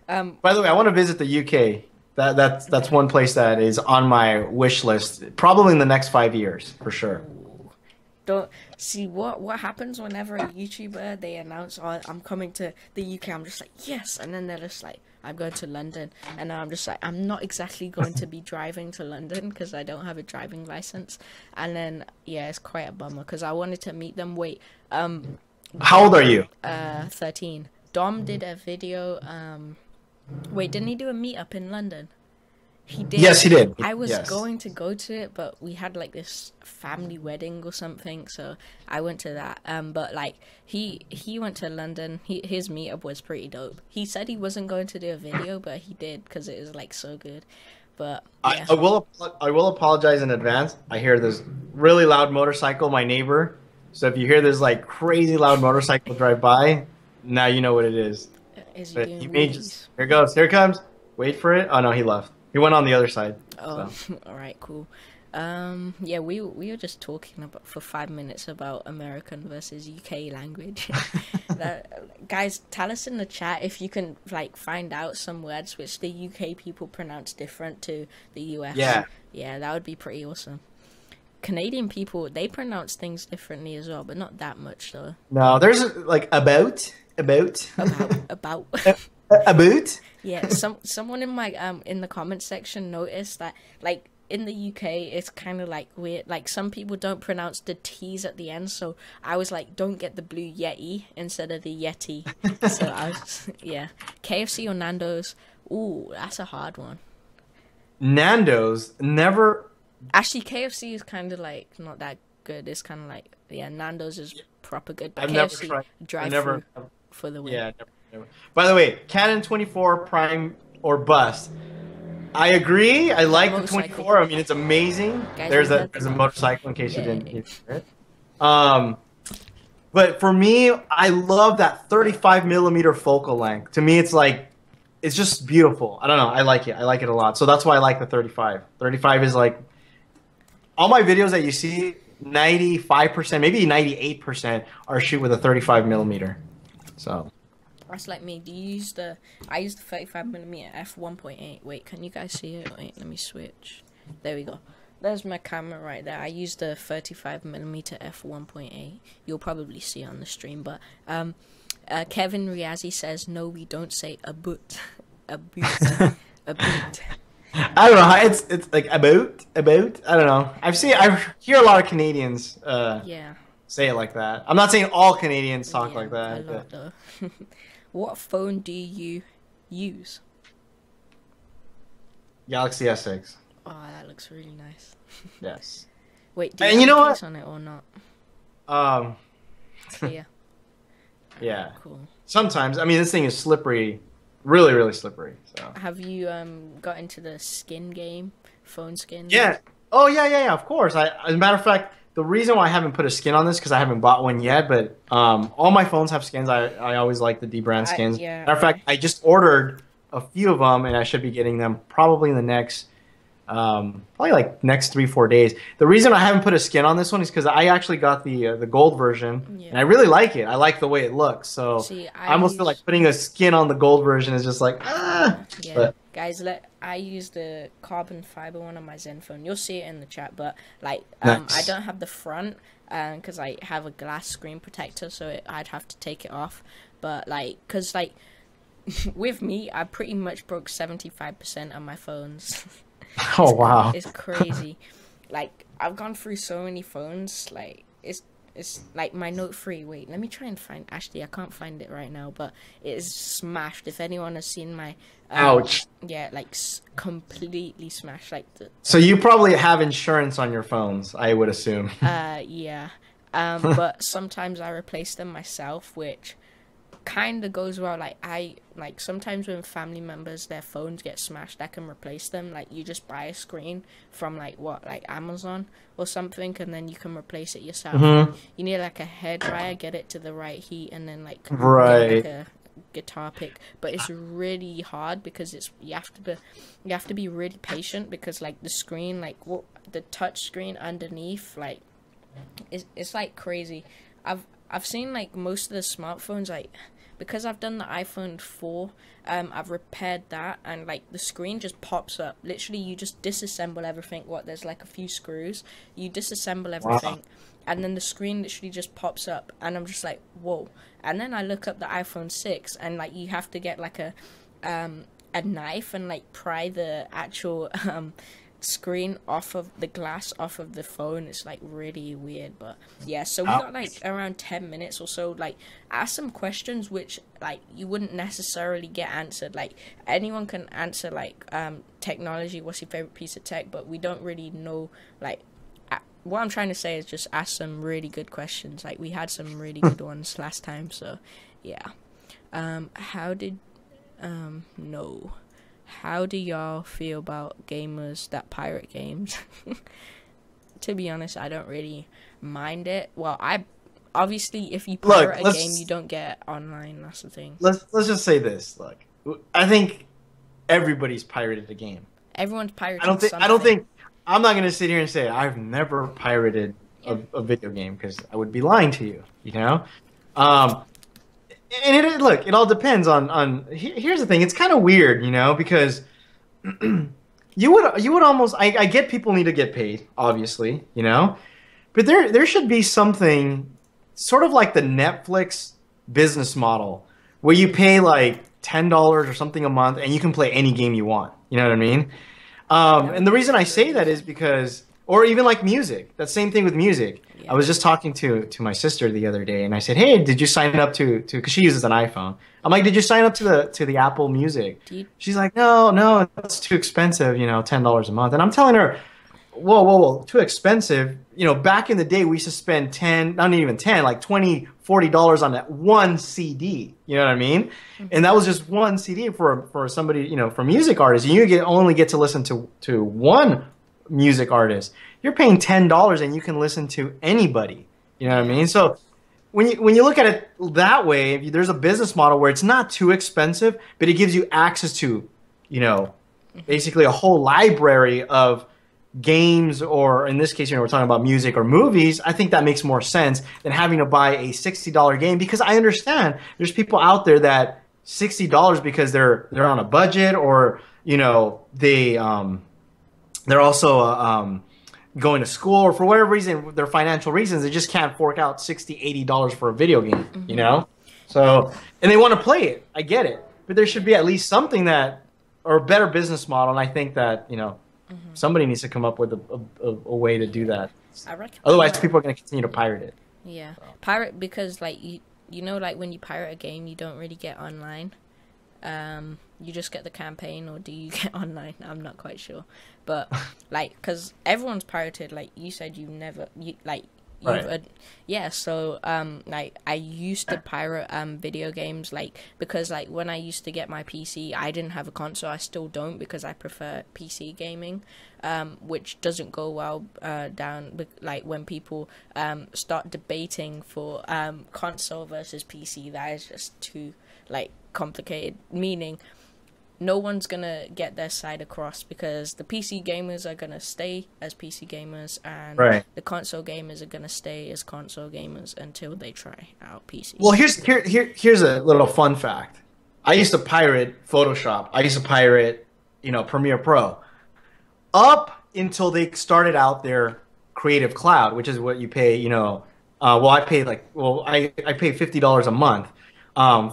By the way, I want to visit the UK. That's one place that is on my wish list. Probably in the next 5 years, for sure. Don't see what happens whenever a YouTuber they announce, "Oh, I'm coming to the UK." I'm just like, yes, and then they're just like, "I'm going to London," and I'm just like, I'm not exactly going to be driving to London because I don't have a driving license. And then yeah, it's quite a bummer because I wanted to meet them. Wait, How old are you? 13. Dom did a video. Wait, didn't he do a meetup in London? He did. Yes, he did. I was Yes. going to go to it, but we had like this family wedding or something, so I went to that. But like he went to London. His meetup was pretty dope. He said he wasn't going to do a video, but he did because it was like so good. But yeah, I will apologize in advance. I hear this really loud motorcycle, my neighbor. So if you hear this like crazy loud motorcycle drive by, now you know what it is. is he But doing he may wheelies? just here it goes. Here it comes. Wait for it. Oh no, he left. He went on the other side. Oh, So. all right, cool. Yeah, we were just talking about for 5 minutes about American versus UK language. Guys, tell us in the chat if you can like find out some words which the UK people pronounce different to the US. Yeah, that would be pretty awesome. Canadian people, they pronounce things differently as well, but not that much though. No, there's like about. About. About. Yeah, someone in my in the comment section noticed that like in the UK it's kind of like weird. Like some people don't pronounce the T's at the end, so I was like, don't get the blue Yeti instead of the Yeti. So I was yeah, KFC or Nando's. Ooh, that's a hard one. Nando's never. Actually, KFC is kind of like not that good. It's kind of like yeah, Nando's is proper good, but I've never KFC tried. drive never. through for the win. Yeah. Never. By the way, Canon 24 Prime or bust. I agree. I like the motorcycle. 24. I mean, it's amazing. Guys, There's we a had- there's a motorcycle in case Yeah. you didn't hear it. But for me, I love that 35 millimeter focal length. To me, it's like it's just beautiful. I don't know. I like it. I like it a lot. So that's why I like the 35. 35 is like all my videos that you see. 95%, maybe 98% are shoot with a 35 millimeter. So. That's like me. I use the 35mm f1.8. Wait, can you guys see it? Wait, let me switch. There we go. There's my camera right there. I use the 35mm f1.8. You'll probably see it on the stream, but Kevin Riazzi says no, we don't say a boot, a boot, a boot. I don't know how it's like about. I don't know. I hear a lot of Canadians Yeah. say it like that. I'm not saying all Canadians talk Yeah, like that. a lot, though. What phone do you use? Galaxy S6. Oh, that looks really nice. Yes. Wait, do And you you have know a what? case on it or not? Um. Clear. Yeah. Cool. Sometimes. I mean, this thing is slippery. Really, really slippery. So. Have you got into the skin game? Phone skin? Yeah. Oh yeah. Of course. As a matter of fact, the reason why I haven't put a skin on this because I haven't bought one yet. But all my phones have skins. I always like the D brand skins. yeah. Matter of fact, I just ordered a few of them, and I should be getting them probably in the next probably like next 3 4 days. The reason I haven't put a skin on this one is because I actually got the gold version, Yeah. and I really like it. I like the way it looks. So See, I almost feel like putting a skin on the gold version is just like yeah. But Guys, I use the carbon fiber one on my Zenfone. You'll see it in the chat, but like I nice. don't have the front because I have a glass screen protector, so I'd have to take it off. But like, cause like with me, I pretty much broke 75% of my phones. Oh wow. It's crazy. Like I've gone through so many phones. Like it's like my Note 3. Wait, let me try and find. Actually, I can't find it right now, but it is smashed. If anyone has seen my, Ouch. yeah, like completely smashed. Like So you probably have insurance on your phones, I would assume. yeah. But sometimes I replace them myself, which kind of goes well. Like I like sometimes when family members their phones get smashed, I can replace them. Like you just buy a screen from like Amazon or something, and then you can replace it yourself. Mhm. You need like a hair dryer, get it to the right heat, and then like get Right. like a guitar pick. But it's really hard because you have to be really patient because like the screen, like what the touch screen underneath, like it's like crazy. I've seen like most of the smartphones, like because I've done the iPhone 4, I've repaired that, and like the screen just pops up. Literally, you just disassemble everything. There's like a few screws. You disassemble everything, and then the screen literally just pops up, and I'm just like, whoa. And then I look up the iPhone 6, and like you have to get like a knife and like pry the actual screen off of the glass off of the phone. It's like really weird, but yeah, so we got like around 10 minutes or so. Like ask some questions which like you wouldn't necessarily get answered. Like anyone can answer like technology, what's your favorite piece of tech, but we don't really know. Like what I'm trying to say is just ask some really good questions. Like we had some really good ones last time, so yeah. How did no How do y'all feel about gamers that pirate games? To be honest, I don't really mind it. Well, I obviously if you pirate a game, you don't get online. That's the thing. Let's just say this. Look, I think everybody's pirated a game. Everyone's pirating I don't something. think. I'm not gonna sit here and say I've never pirated a video game because I would be lying to you. You know. And look, it all depends on. Here's the thing. It's kind of weird, you know, because you would almost. I get people need to get paid, obviously, you know, but there should be something sort of like the Netflix business model where you pay like $10 or something a month and you can play any game you want. You know what I mean? And the reason I say that is because, or even like music. That same thing with music. Yeah. I was just talking to my sister the other day, and I said, "Hey, did you sign up to because she uses an iPhone?" I'm like, "Did you sign up to the Apple Music?" She's like, "No, it's too expensive. You know, $10 a month." And I'm telling her, whoa, too expensive. You know, back in the day, we used to spend 10, not even 10, like 20, $40 on that one CD. You know what I mean? Mm-hmm. And that was just one CD for somebody, you know, for music artists. And you only get to listen to one music artist. You're paying $10 and you can listen to anybody. You know what I mean? So when you look at it that way, there's a business model where it's not too expensive, but it gives you access to, you know, basically a whole library of games, or in this case, you know, we're talking about music or movies. I think that makes more sense than having to buy a $60 game, because I understand there's people out there that $60 because they're on a budget, or you know, they're also going to school, or for whatever reason, their financial reasons, they just can't fork out $60-$80 for a video game, you know? So, and they want to play it. I get it. But there should be at least something that, or a better business model, and I think that, you know, somebody needs to come up with a way to do that. I reckon. Otherwise, people are going to continue to pirate it. Yeah. Pirate, because, like, you know, like, when you pirate a game, you don't really get online. You just get the campaign, or do you get online? I'm not quite sure. But, like, because everyone's pirated. Like, you said Right. Yeah, so like I used to pirate video games, like, because like when I used to get my PC, I didn't have a console. I still don't, because I prefer PC gaming, which doesn't go well down like when people start debating for console versus PC. That is just too like complicated, meaning no one's gonna get their side across because the PC gamers are gonna stay as PC gamers, and Right. the console gamers are gonna stay as console gamers until they try out PC. Well, here's a little fun fact. I used to pirate Photoshop. I used to pirate, Premiere Pro. Up until they started out their Creative Cloud, which is what you pay, I paid I pay $50 a month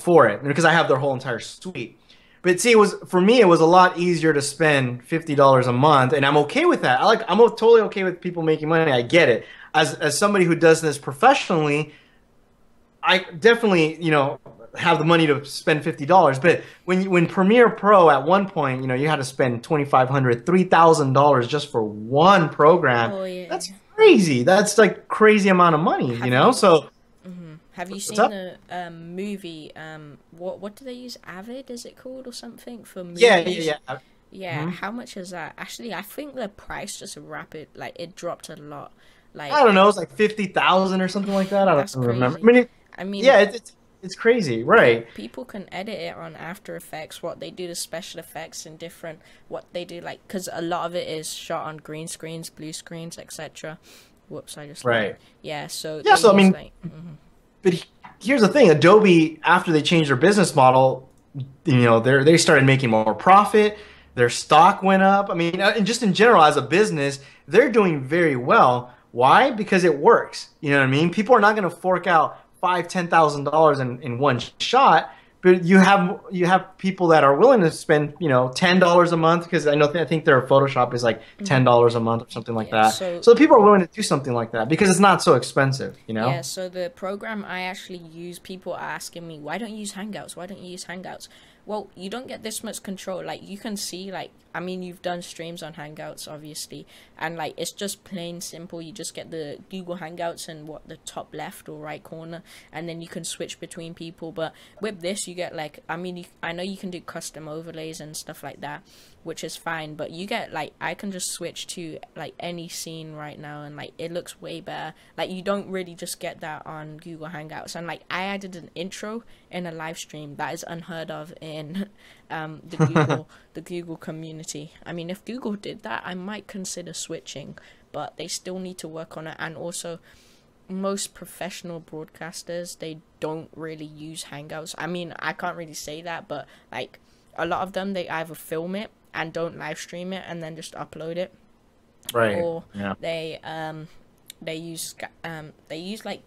for it because I have their whole entire suite. But see, for me, it was a lot easier to spend $50 a month, and I'm okay with that. Totally okay with people making money. I get it. As somebody who does this professionally, I definitely, have the money to spend $50. But when Premiere Pro at one point, you had to spend $2,500, $3,000 just for one program. Oh, yeah. That's crazy. That's like crazy amount of money, So have you seen the movie? What do they use? Avid, is it called, or something for movies? Yeah. Yeah. How much is that? Actually, I think the price just it dropped a lot. Like, I don't know, it's like 50,000 or something like that. I don't remember. I mean, yeah, it's crazy, right? People can edit it on After Effects, what they do to special effects and different, what they do, like, because a lot of it is shot on green screens, blue screens, etc. Whoops, I just... Right. Yeah, so... Yeah, so, But here's the thing. Adobe, after they changed their business model, they started making more profit. Their stock went up. I mean, and just in general, as a business, they're doing very well. Why? Because it works. You know what I mean? People are not going to fork out $5,000-$10,000 in one shot, but you have people that are willing to spend $10 a month, because I think their Photoshop is like $10 a month or something like that. So people are willing to do something like that because it's not so expensive. Yeah. So the program I actually use, people are asking me, why don't you use Hangouts? Why don't you use Hangouts? Well, you don't get this much control. Like, you can see, you've done streams on Hangouts, obviously, and, it's just plain simple. You just get the Google Hangouts in, the top left or right corner, and then you can switch between people. But with this, you get, I know you can do custom overlays and stuff like that, which is fine, but you get, I can just switch to, any scene right now, and, it looks way better. You don't really just get that on Google Hangouts. And, I added an intro in a live stream that is unheard of in the Google community. I mean, if Google did that, I might consider switching, but they still need to work on it. And also, most professional broadcasters, they don't really use Hangouts. I mean, I can't really say that, but a lot of them, they either film it and don't live stream it and then just upload it, right? Or they use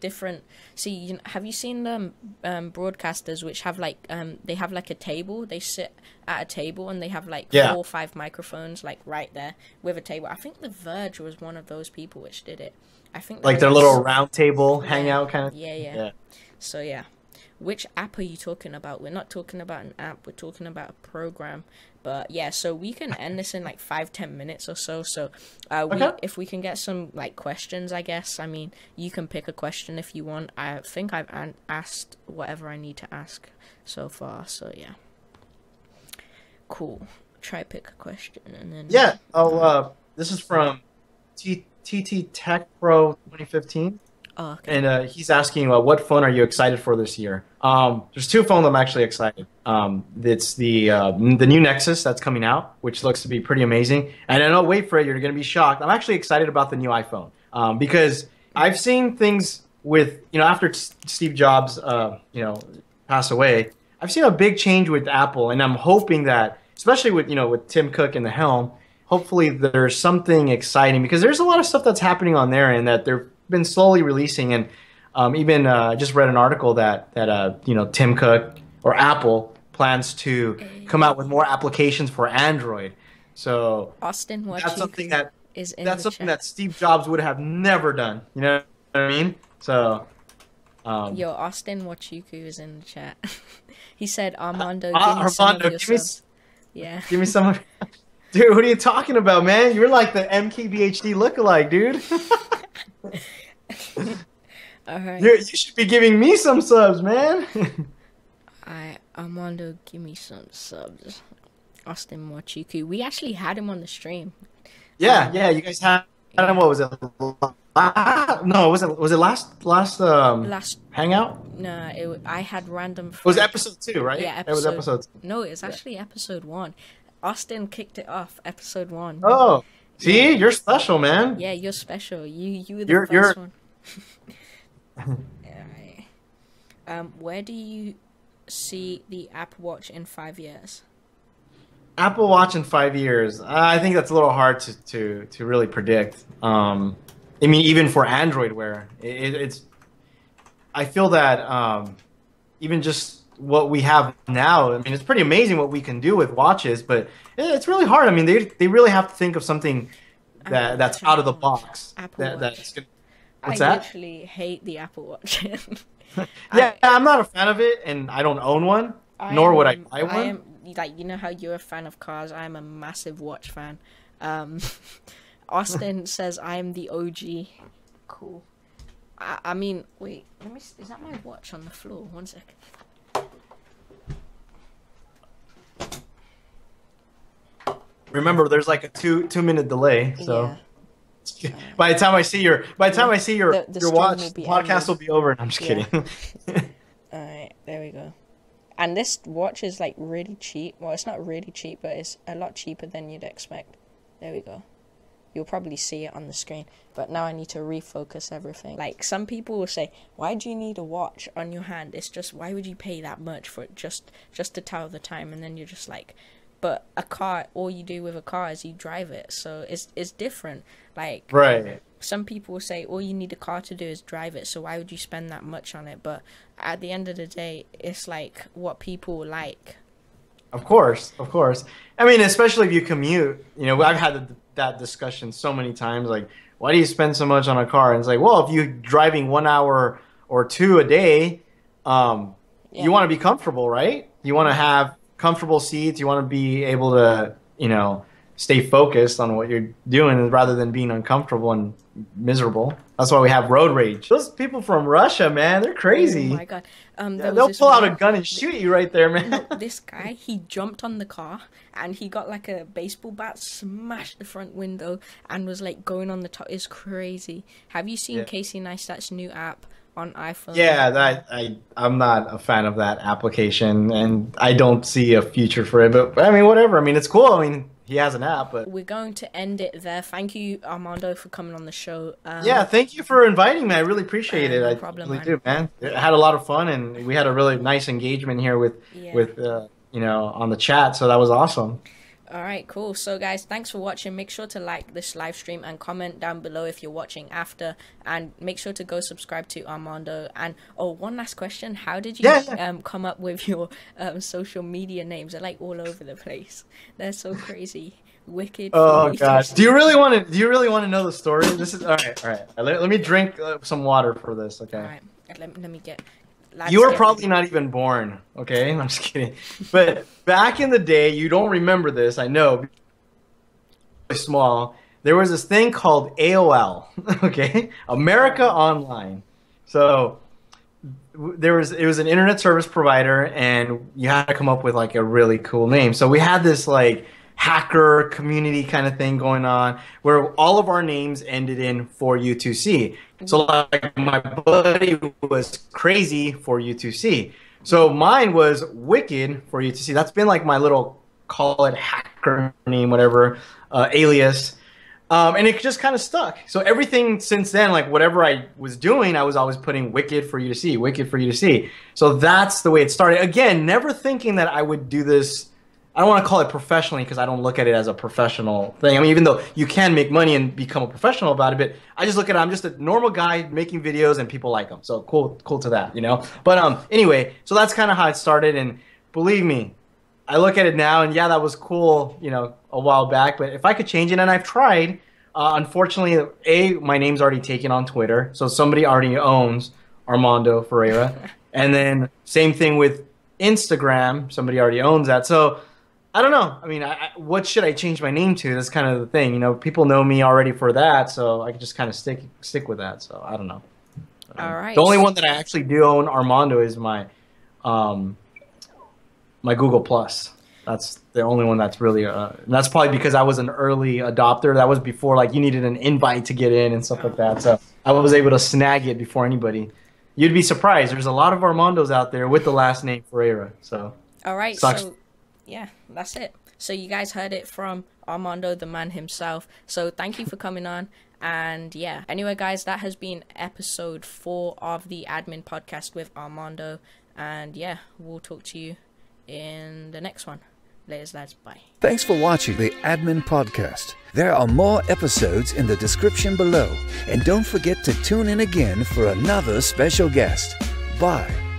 different. See, have you seen them broadcasters which have they have a table? They sit at a table and they have 4 or 5 microphones right there with a table. I think The Verge was one of those people which did it. I think their little round table hangout kind of. Yeah. So yeah. Which app are you talking about? We're not talking about an app. We're talking about a program. But yeah, so we can end this in 5-10 minutes or so. So if we can get some questions, I guess. I mean, you can pick a question if you want. I think I've asked whatever I need to ask so far. So yeah, cool. Try pick a question and then. Yeah. This is from TT Tech Pro 2015. Oh, okay. And he's asking, what phone are you excited for this year? There's 2 phones I'm actually excited. It's the new Nexus that's coming out, which looks to be pretty amazing. And I know, wait for it, you're going to be shocked. I'm actually excited about the new iPhone because I've seen things with, after Steve Jobs, passed away, I've seen a big change with Apple, and I'm hoping that, especially with Tim Cook in the helm, hopefully there's something exciting, because there's a lot of stuff that's happening on there and that they're been slowly releasing, and even just read an article that Tim Cook or Apple plans to come out with more applications for Android. So Austin, that's something that Steve Jobs would have never done. You know what I mean? So yo, Austin Wachuku is in the chat. He said, Armando, give me some of your subs. Yeah. Give me some. Dude, what are you talking about, man? You're like the MKBHD lookalike, dude. All right. You should be giving me some subs, man. Armando, give me some subs. Austin Wachuku. We actually had him on the stream. Yeah, you guys had him. What was it? No, was it last Last hangout? No, I had random It was friends. episode 2, right? Yeah, It was episode. episode 2. No, it's Yeah. actually episode one. Austin kicked it off. Episode one. Oh, Yeah, see, you're special, man. yeah, you're special. You were the You're first one. Alright. Where do you see the Apple Watch in 5 years? Apple Watch in 5 years. I think that's a little hard to really predict. I mean, even for Android Wear, it's. I feel that even just what we have now, I mean, it's pretty amazing what we can do with watches, but it's really hard. I mean, they really have to think of something Apple that's Watch, out of the Apple Watch, box. Apple Watch. That's good. I What's that? literally hate the Apple Watch. Yeah, I, I'm not a fan of it, and I don't own one, I nor would I am. buy I one. am like you know how you're a fan of cars. I am a massive watch fan. Um, Austin says I am the OG. Cool. I mean, wait. Let me. Is that my watch on the floor? One sec. Remember, there's like a two-minute delay, so. Yeah. By the time I see your The your stream watch, will be the podcast ended. will be over. And I'm just Yeah. kidding. Alright, there we go. And this watch is like really cheap. Well, it's not really cheap, but it's a lot cheaper than you'd expect. There we go. You'll probably see it on the screen. But now I need to refocus everything. Like, some people will say, why do you need a watch on your hand? It's just, why would you pay that much for it just to tell the time? And then you're just like, but a car, all you do with a car is you drive it. So it's different. Like, Right. some people will say all you need a car to do is drive it, so why would you spend that much on it? But at the end of the day, it's like what people like. Of course, of course. I mean, especially if you commute. You know, I've had that discussion so many times. Like, why do you spend so much on a car? And it's like, well, if you're driving 1 hour or two a day, Yeah. you want to be comfortable, right? You want to have comfortable seats. You want to be able to, stay focused on what you're doing rather than being uncomfortable and miserable. That's why we have road rage. Those people from Russia, man, they're crazy. Oh my god. Yeah, There was they'll this pull out a one- gun and shoot you right there, man. This guy, he jumped on the car and he got like a baseball bat, smashed the front window, and was like going on the top. It's crazy. Have you seen Yeah. Casey Neistat's new app on iPhone? Yeah, I'm not a fan of that application, and I don't see a future for it. But I mean, whatever. I mean, it's cool. I mean, he has an app, but We're going to end it there. Thank you, Armando, for coming on the show. yeah, thank you for inviting me. I really appreciate it. No I problem, really man. do, man. I had a lot of fun, and we had a really nice engagement here with Yeah. on the chat. So that was awesome. All right, cool. So, guys, thanks for watching. Make sure to like this live stream and comment down below if you're watching after. And make sure to go subscribe to Armando. And, oh, one last question. How did you Yeah. come up with your social media names? They're, like, all over the place. They're so crazy. Wicked. Oh Foodie, gosh, Thirsty. do you really want to know the story? This is all right. All right, let me drink some water for this. Okay. All right, let me get... lads, You were get probably ready. not even born, okay? I'm just kidding. But back in the day, you don't remember this, I know. Small, there was this thing called AOL, okay? America Online. So it was an internet service provider, and you had to come up with like a really cool name. So we had this like hacker community kind of thing going on where all of our names ended in for U2C. So like my buddy was crazy for U2C. So mine was Wicked for U2C. That's been like my little, call it hacker name, whatever, alias. And it just kind of stuck. So everything since then, like whatever I was doing, I was always putting Wicked for you to see, Wicked for you to see. So that's the way it started. Again, never thinking that I would do this. I don't want to call it professionally because I don't look at it as a professional thing. I mean, even though you can make money and become a professional about it, but I just look at it, I'm just a normal guy making videos and people like them. So cool to that, But anyway, so that's kind of how it started. And believe me, I look at it now and yeah, that was cool, a while back. But if I could change it, and I've tried, unfortunately, my name's already taken on Twitter. So somebody already owns Armando Ferreira. And then same thing with Instagram. Somebody already owns that. So I don't know. I mean, what should I change my name to? That's kind of the thing. People know me already for that, so I can just kind of stick with that. So I don't know. All right. The only one that I actually do own, Armando, is my my Google Plus. That's the only one that's really, and that's probably because I was an early adopter. That was before, like, you needed an invite to get in and stuff like that. So I was able to snag it before anybody. You'd be surprised. There's a lot of Armandos out there with the last name Ferreira. So all right, sucks. so yeah, that's it. So you guys heard it from Armando, the man himself. So thank you for coming on. And yeah, anyway, guys, that has been episode 4 of the Admin Podcast with Armando. And yeah, we'll talk to you in the next one. Later, lads. Bye. Thanks for watching the Admin Podcast. There are more episodes in the description below. And don't forget to tune in again for another special guest. Bye.